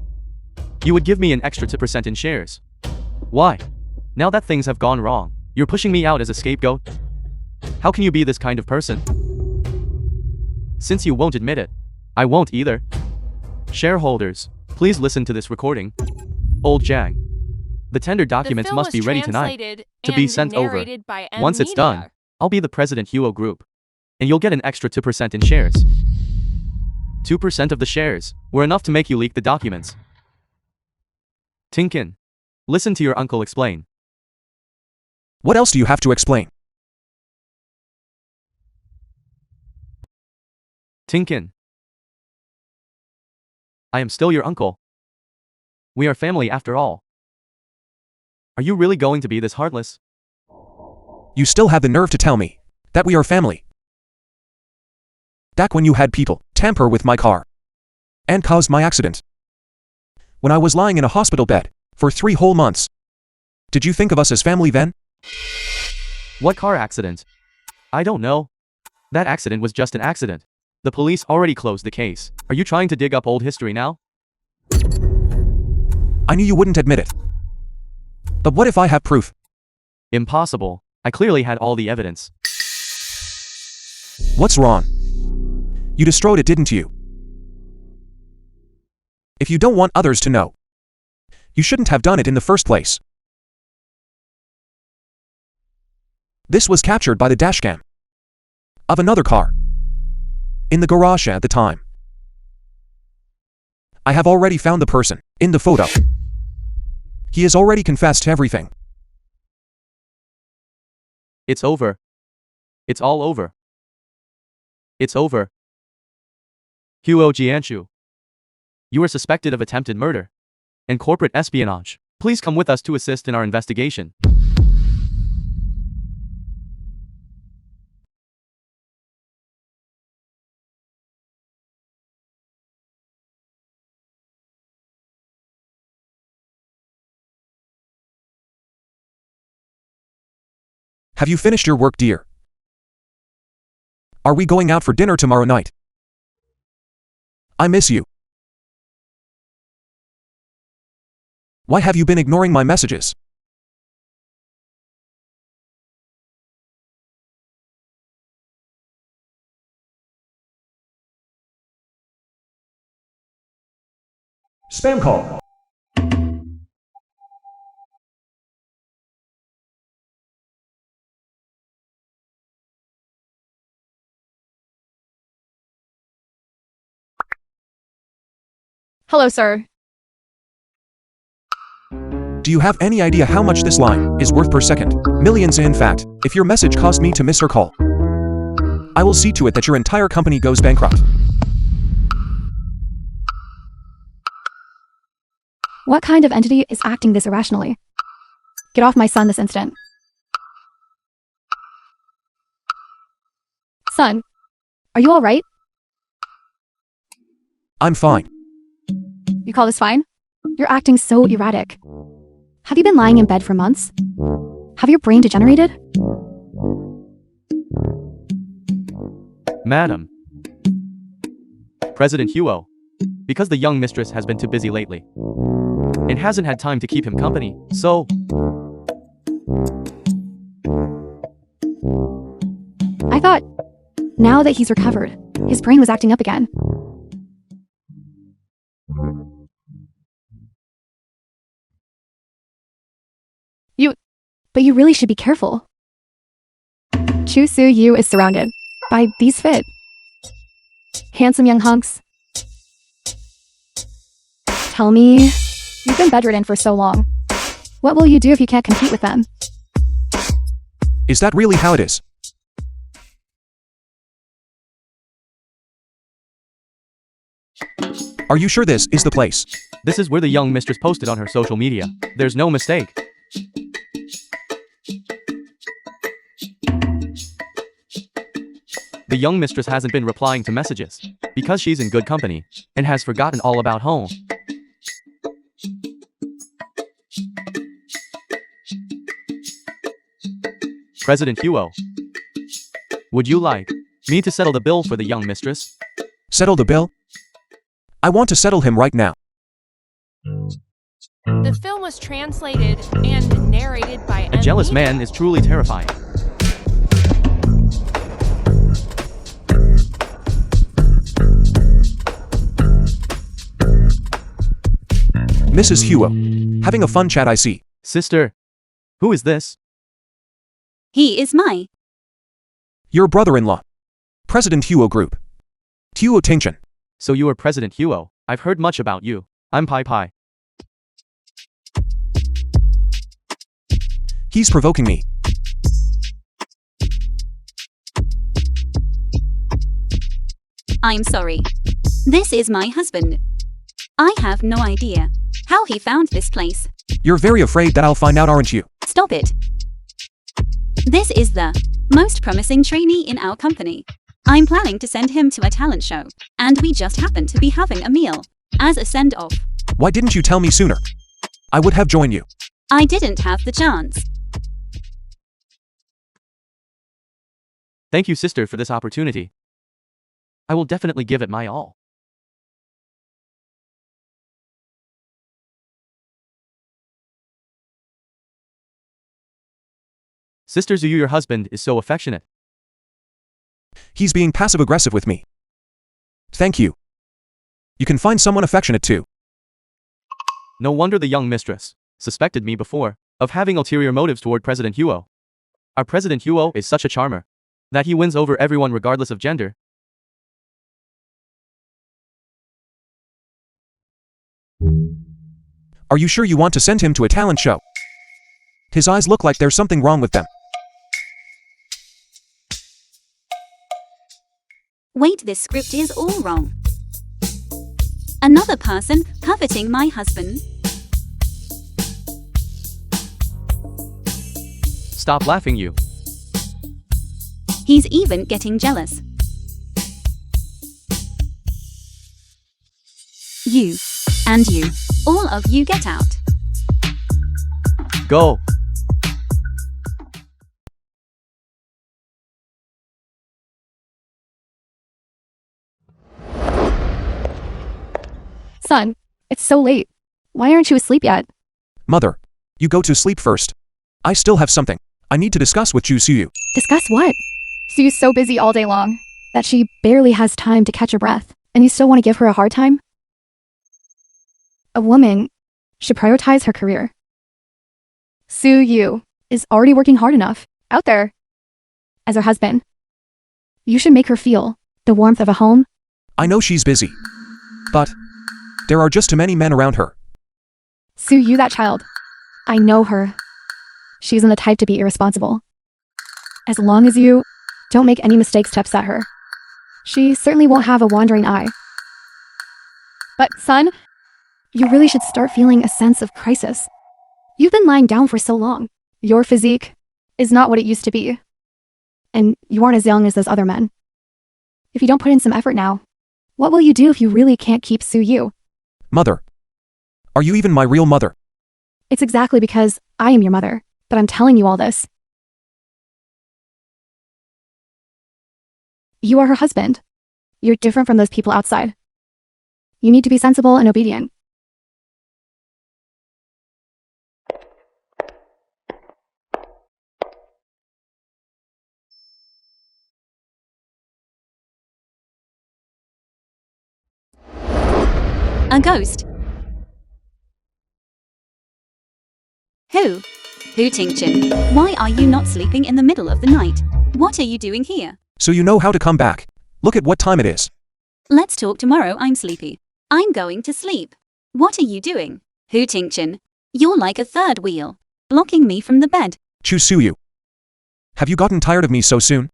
you would give me an extra 2% in shares. Why? Now that things have gone wrong, you're pushing me out as a scapegoat? How can you be this kind of person? Since you won't admit it, I won't either. Shareholders, please listen to this recording. Old Jang. The tender documents film must be was ready tonight translated to be and sent over. narrated by M. Once it's Media. done, I'll be the President Huo Group, and you'll get an extra 2% in shares. 2% of the shares were enough to make you leak the documents. Tinkin, listen to your uncle explain. What else do you have to explain? Tinkin, I am still your uncle. We are family after all. Are you really going to be this heartless? You still have the nerve to tell me that we are family. Back when you had people tamper with my car and caused my accident. When I was lying in a hospital bed for 3 whole months. Did you think of us as family then? What car accident? I don't know. That accident was just an accident. The police already closed the case. Are you trying to dig up old history now? I knew you wouldn't admit it. But what if I have proof? Impossible. I clearly had all the evidence. What's wrong? You destroyed it, didn't you? If you don't want others to know, you shouldn't have done it in the first place. This was captured by the dashcam of another car in the garage at the time. I have already found the person in the photo. He has already confessed to everything. It's over. It's all over. It's over. Huo Jianshu. You are suspected of attempted murder and corporate espionage. Please come with us to assist in our investigation. Have you finished your work, dear? Are we going out for dinner tomorrow night? I miss you. Why have you been ignoring my messages? Spam call. Hello, sir. Do you have any idea how much this line is worth per second? Millions, in fact. If your message caused me to miss her call, I will see to it that your entire company goes bankrupt. What kind of entity is acting this irrationally? Get off my son this instant. Son, are you all right? I'm fine. You call this fine? You're acting so erratic. Have you been lying in bed for months? Have your brain degenerated? Madam, President Huo. Because the young mistress has been too busy lately and hasn't had time to keep him company, so I thought, now that he's recovered, his brain was acting up again. But you really should be careful. Chu Su Yu is surrounded by these fit, handsome young hunks. Tell me, you've been bedridden for so long. What will you do if you can't compete with them? Is that really how it is? Are you sure this is the place? this is where the young mistress posted on her social media. There's no mistake. The young mistress hasn't been replying to messages because she's in good company and has forgotten all about home. President Huo, would you like me to settle the bill for the young mistress? Settle the bill? I want to settle him right now. The film was translated and narrated by A jealous man is truly terrifying. Mrs. Huo. Having a fun chat, I see. Sister, who is this? He is my. Your brother-in-law. President Huo Group. Huo Tingchen. So you are President Huo. I've heard much about you. I'm Pai Pai. He's provoking me. I'm sorry. This is my husband. I have no idea how he found this place. You're very afraid that I'll find out, aren't you? Stop it. This is the most promising trainee in our company. I'm planning to send him to a talent show, and we just happen to be having a meal as a send-off. Why didn't you tell me sooner? I would have joined you. I didn't have the chance. Thank you, sister, for this opportunity. I will definitely give it my all. Sister Zuyu, your husband is so affectionate. He's being passive-aggressive with me. Thank you. You can find someone affectionate too. No wonder the young mistress suspected me before of having ulterior motives toward President Huo. Our President Huo is such a charmer that he wins over everyone regardless of gender. Are you sure you want to send him to a talent show? His eyes look like there's something wrong with them. Wait, this script is all wrong. Another person coveting my husband. Stop laughing, you. He's even getting jealous. You. And you. All of you get out. Go. Son, it's so late. Why aren't you asleep yet? Mother, you go to sleep first. I still have something I need to discuss with Chu Suyu. Discuss what? Suyu's so busy all day long that she barely has time to catch her breath, and you still want to give her a hard time? A woman should prioritize her career. Suyu is already working hard enough out there as her husband. You should make her feel the warmth of a home. I know she's busy, but there are just too many men around her. Suyu, that child. I know her. She isn't the type to be irresponsible. As long as you don't make any mistakes to upset her, she certainly won't have a wandering eye. But, son, you really should start feeling a sense of crisis. You've been lying down for so long. Your physique is not what it used to be. And you aren't as young as those other men. If you don't put in some effort now, what will you do if you really can't keep Suyu? Mother, are you even my real mother? It's exactly because I am your mother that I'm telling you all this. You are her husband. You're different from those people outside You need to be sensible and obedient. A ghost. Who? Who Tinchin? Why are you not sleeping in the middle of the night? What are you doing here? So you know how to come back. Look at what time it is. Let's talk tomorrow. I'm sleepy. I'm going to sleep. What are you doing? Who Tinchin? You're like a third wheel, blocking me from the bed. Chu Suyu. Have you gotten tired of me so soon?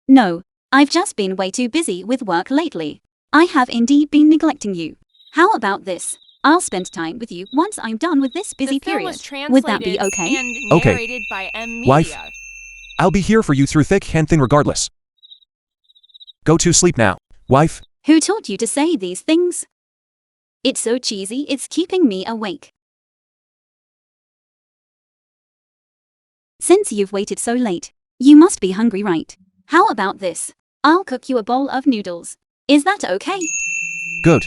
No, I've just been way too busy with work lately. I have indeed been neglecting you. How about this? I'll spend time with you once I'm done with this busy The film period. was Would that be translated okay? and Okay. narrated by M. Wife. Media. I'll be here for you through thick and thin regardless. Go to sleep now, wife. Who taught you to say these things? It's so cheesy, it's keeping me awake. Since you've waited so late, you must be hungry, right? How about this? I'll cook you a bowl of noodles. Is that okay? Good.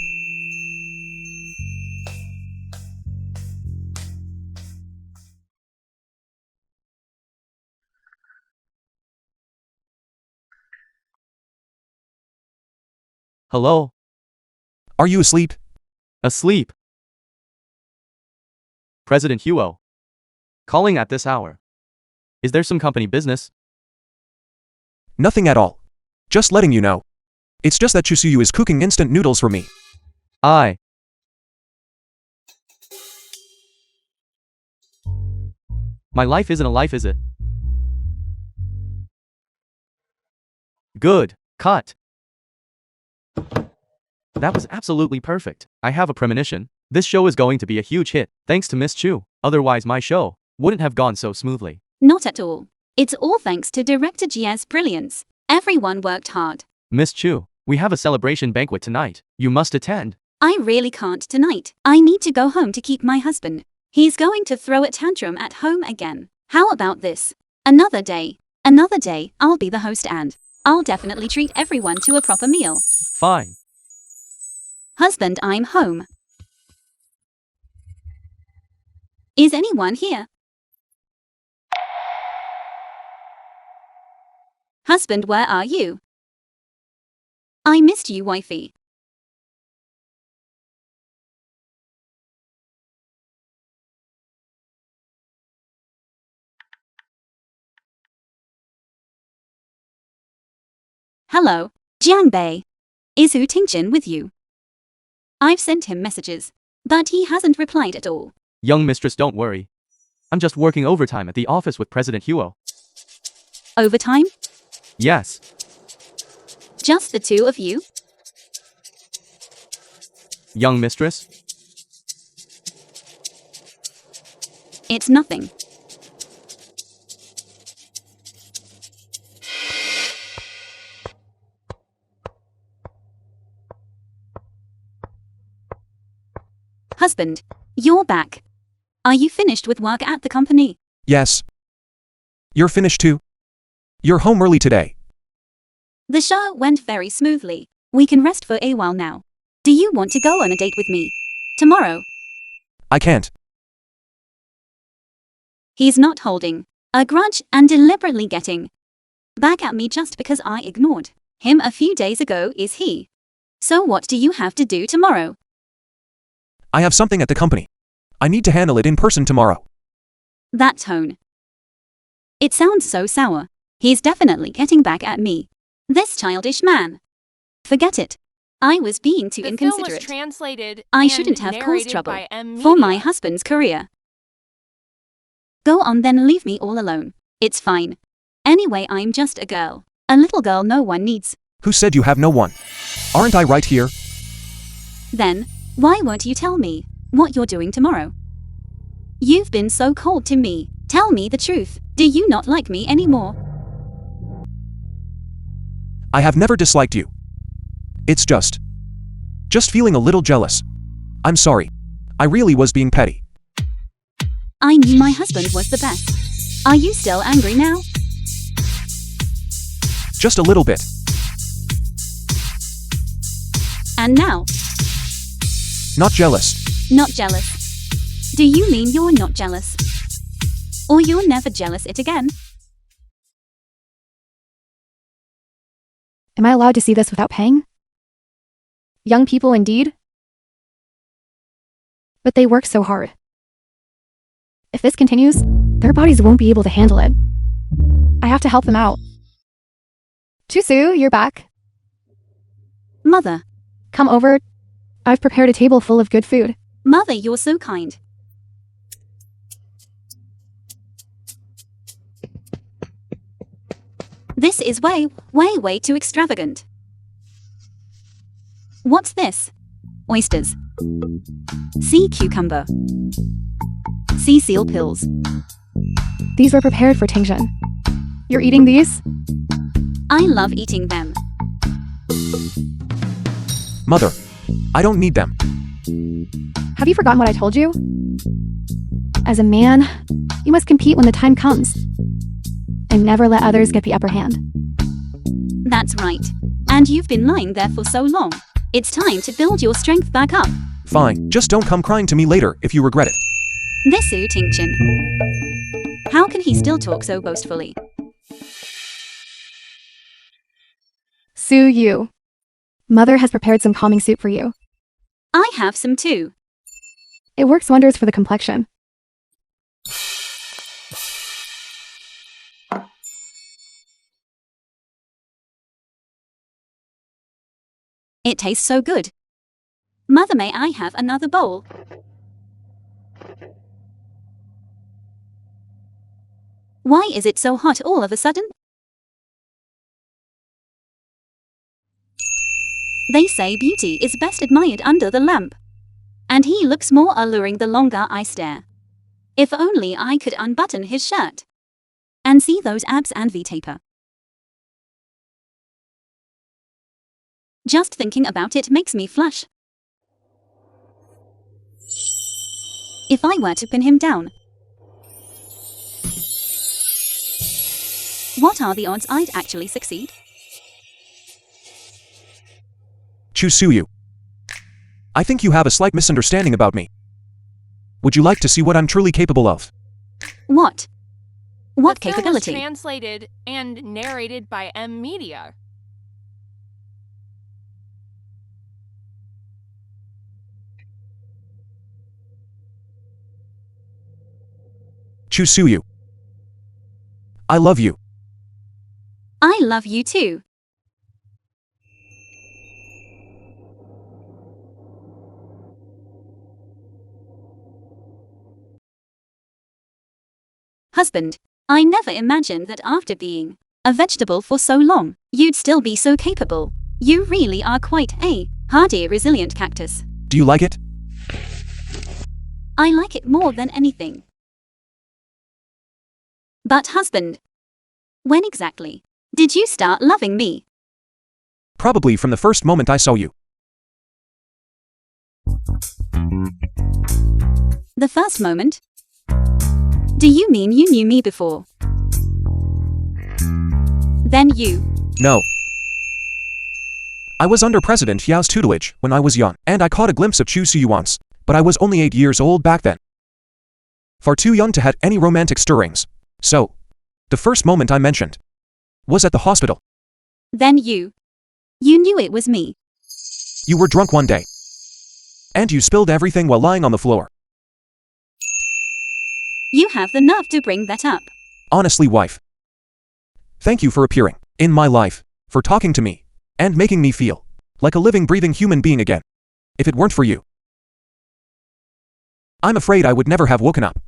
Hello? Are you asleep? Asleep. President Huo. Calling at this hour. Is there some company business? Nothing at all. Just letting you know. It's just that Chu Suyu is cooking instant noodles for me. My life isn't a life, is it? Good. Cut. That was absolutely perfect. I have a premonition. This show is going to be a huge hit, thanks to Miss Chu. Otherwise my show wouldn't have gone so smoothly. Not at all. It's all thanks to Director Jia's brilliance. Everyone worked hard. Miss Chu, we have a celebration banquet tonight. You must attend. I really can't tonight. I need to go home to keep my husband. He's going to throw a tantrum at home again. How about this? Another day. Another day, I'll be the host and I'll definitely treat everyone to a proper meal. Fine. Husband, I'm home. Is anyone here? Husband, where are you? I missed you, wifey. Hello, Jiang Bei. Is Hu Tingchen with you? I've sent him messages, but he hasn't replied at all. Young mistress, don't worry. I'm just working overtime at the office with President Huo. Overtime? Yes. Just the two of you? Young mistress? It's nothing. Husband, you're back. Are you finished with work at the company? Yes. You're finished too? You're home early today. The show went very smoothly. We can rest for a while now. Do you want to go on a date with me? Tomorrow? I can't. He's not holding a grudge and deliberately getting back at me just because I ignored him a few days ago, is he? So what do you have to do tomorrow? I have something at the company. I need to handle it in person tomorrow. That tone. It sounds so sour. He's definitely getting back at me. This childish man. Forget it. I was being too The film was inconsiderate. translated I and shouldn't have caused narrated trouble by M. for my Media. husband's career. Go on then, leave me all alone. It's fine. Anyway, I'm just a girl. A little girl no one needs. Who said you have no one? Aren't I right here? Then, why won't you tell me what you're doing tomorrow? You've been so cold to me. Tell me the truth. Do you not like me anymore? I have never disliked you. It's just feeling a little jealous. I'm sorry. I really was being petty. I knew my husband was the best. Are you still angry now? Just a little bit. And now, Not jealous. not jealous. Do you mean you're not jealous? Or you're never jealous it again? Am I allowed to see this without paying? Young people indeed. But they work so hard. If this continues, their bodies won't be able to handle it. I have to help them out. Chusu, you're back. Mother, Come over. I've prepared a table full of good food. Mother, you're so kind. This is way too extravagant. What's this? Oysters. Sea cucumber. Sea seal pills. These were prepared for Tingjun. You're eating these? I love eating them. Mother, I don't need them. Have you forgotten what I told you? As a man, you must compete when the time comes. And never let others get the upper hand. That's right. And you've been lying there for so long. It's time to build your strength back up. Fine, just don't come crying to me later if you regret it. This Su Tingchen. How can he still talk so boastfully? Su Yu. Mother has prepared some calming soup for you. I have some too. It works wonders for the complexion. It tastes so good. Mother, may I have another bowl? Why is it so hot all of a sudden? They say beauty is best admired under the lamp. And he looks more alluring the longer I stare. If only I could unbutton his shirt. And see those abs and V-taper. Just thinking about it makes me flush. If I were to pin him down, what are the odds I'd actually succeed? Chusuyu. I think you have a slight misunderstanding about me. Would you like to see what I'm truly capable of? What? What The film was capability? translated and narrated by M Media. Chusuyu. I love you. I love you too. Husband, I never imagined that after being a vegetable for so long, you'd still be so capable. You really are quite a hardy, resilient cactus. Do you like it? I like it more than anything. But husband, when exactly did you start loving me? Probably from the first moment I saw you. The first moment? Do you mean you knew me before? Then you. No. I was under President Yao's tutelage when I was young, and I caught a glimpse of Chusuyu once, but I was only 8 years old back then. Far too young to have any romantic stirrings. So, the first moment I mentioned was at the hospital. Then you. You knew it was me. You were drunk one day. And you spilled everything while lying on the floor. You have the nerve to bring that up. Honestly, wife. Thank you for appearing in my life, for talking to me, and making me feel like a living, breathing human being again. If it weren't for you, I'm afraid I would never have woken up.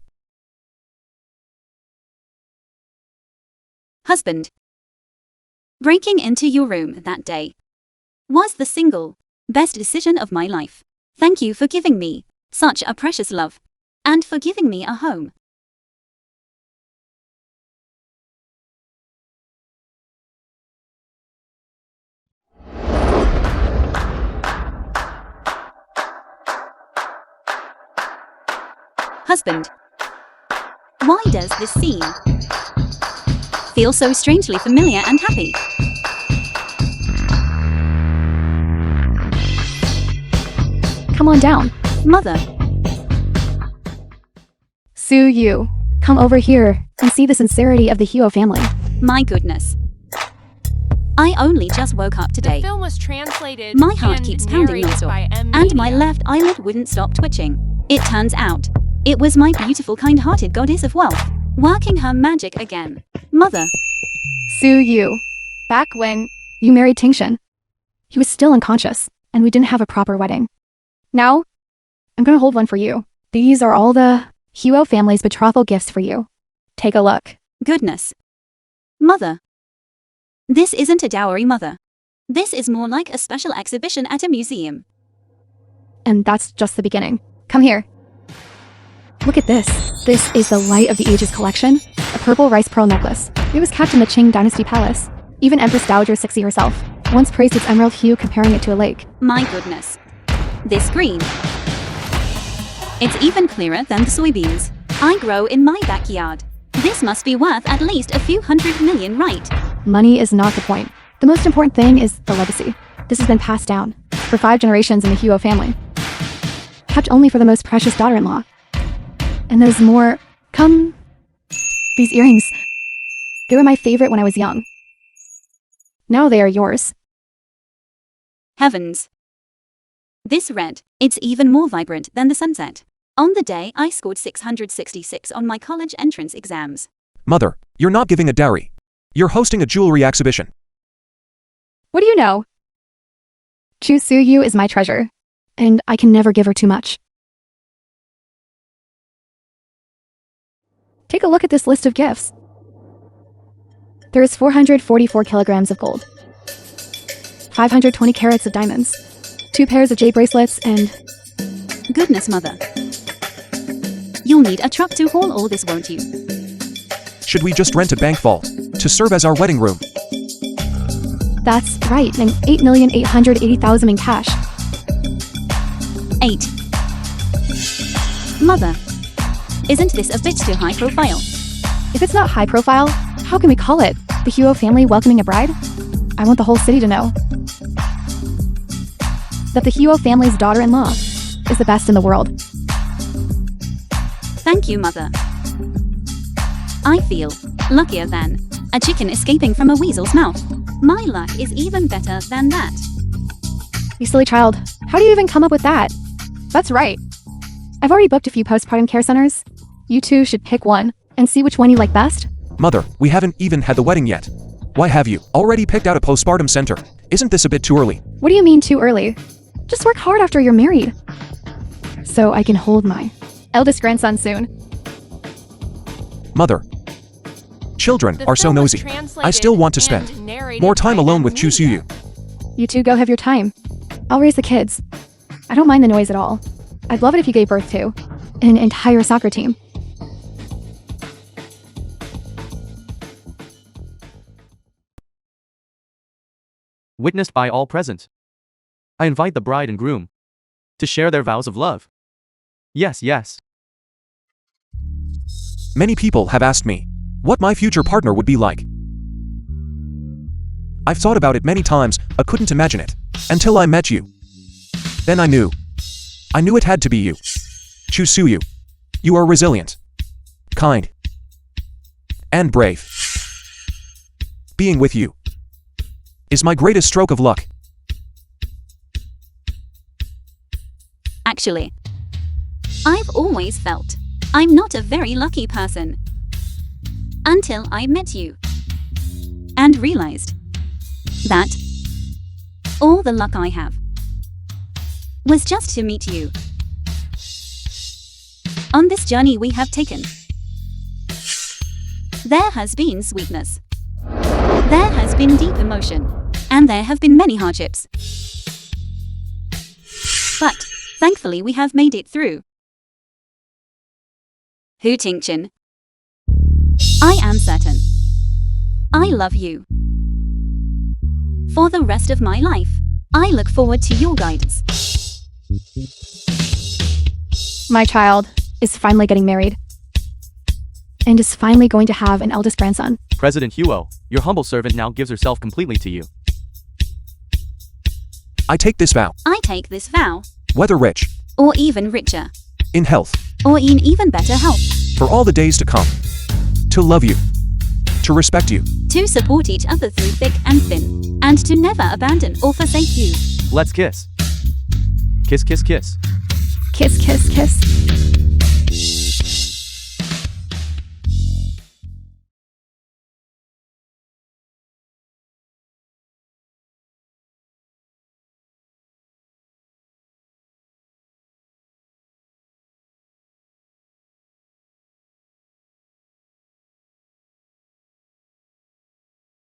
Husband. Breaking into your room that day was the single best decision of my life. Thank you for giving me such a precious love and for giving me a home. Husband. Why does this scene feel so strangely familiar and happy? come on down. Mother, Sue Yu, come over here and see the sincerity of the Huo family. my goodness. I only just woke up The today. film was translated My heart and keeps pounding narrated nonstop, by M. and my Media. left eyelid wouldn't stop twitching. It turns out, it was my beautiful kind-hearted goddess of wealth, working her magic again. Mother, Sue Yu, back when you married Tingshan, he was still unconscious, and we didn't have a proper wedding. Now, I'm gonna hold one for you. These are all the Huo family's betrothal gifts for you. Take a look. goodness. Mother. This isn't a dowry, Mother. This is more like a special exhibition at a museum. And that's just the beginning. Come here. Look at this. This is the Light of the Ages collection, a purple rice pearl necklace. It was kept in the Qing Dynasty palace. Even Empress Dowager Cixi herself once praised its emerald hue, comparing it to a lake. My goodness. This green. It's even clearer than the soybeans I grow in my backyard. This must be worth at least a few $100 million, right? Money is not the point. The most important thing is the legacy. This has been passed down for 5 generations in the Huo family, kept only for the most precious daughter-in-law. And there's more. Come. These earrings. They were my favorite when I was young. Now they are yours. Heavens. This red, it's even more vibrant than the sunset. On the day I scored 666 on my college entrance exams. Mother, you're not giving a dowry. You're hosting a jewelry exhibition. What do you know? Chu Su Yu is my treasure, and I can never give her too much. Take a look at this list of gifts. There is 444 kilograms of gold, 520 carats of diamonds, 2 pairs of jade bracelets, and Goodness, Mother. You'll need a truck to haul all this, won't you? Should we just rent a bank vault to serve as our wedding room? that's right, and 8,880,000 in cash. 8. Mother. Isn't this a bit too high profile? If it's not high profile, how can we call it? The Huo family welcoming a bride? I want the whole city to know that the Huo family's daughter-in-law is the best in the world. Thank you, Mother. I feel luckier than a chicken escaping from a weasel's mouth. My luck is even better than that. You silly child, how do you even come up with that? That's right. I've already booked a few postpartum care centers. You two should pick one and see which one you like best. Mother, we haven't even had the wedding yet. Why have you already picked out a postpartum center? Isn't this a bit too early? What do you mean too early? Just work hard after you're married, so I can hold my eldest grandson soon. Mother, children The are so film was nosy. I translated still want to and spend narrated more time by alone M. with Chu Media. Suyu. You two go have your time. I'll raise the kids. I don't mind the noise at all. I'd love it if you gave birth to an entire soccer team. Witnessed by all present. I invite the bride and groom to share their vows of love. Yes, yes. Many people have asked me what my future partner would be like. I've thought about it many times, but couldn't imagine it until I met you. Then I knew it had to be you. Chu Suyu. You are resilient, kind, and brave. Being with you is my greatest stroke of luck. Actually, I've always felt I'm not a very lucky person. Until I met you. And realized that all the luck I have was just to meet you. On this journey we have taken, there has been sweetness. There has been deep emotion. And there have been many hardships. But thankfully we have made it through. Hu Tingchen. I am certain I love you. For the rest of my life, I look forward to your guidance. My child is finally getting married and is finally going to have an eldest grandson. President Huo, your humble servant now gives herself completely to you. I take this vow I take this vow whether rich, or even richer, in health, or in even better health, for all the days to come. To love you, to respect you, to support each other through thick and thin, and to never abandon or forsake you. Let's kiss. Kiss, kiss, kiss. Kiss, kiss, kiss.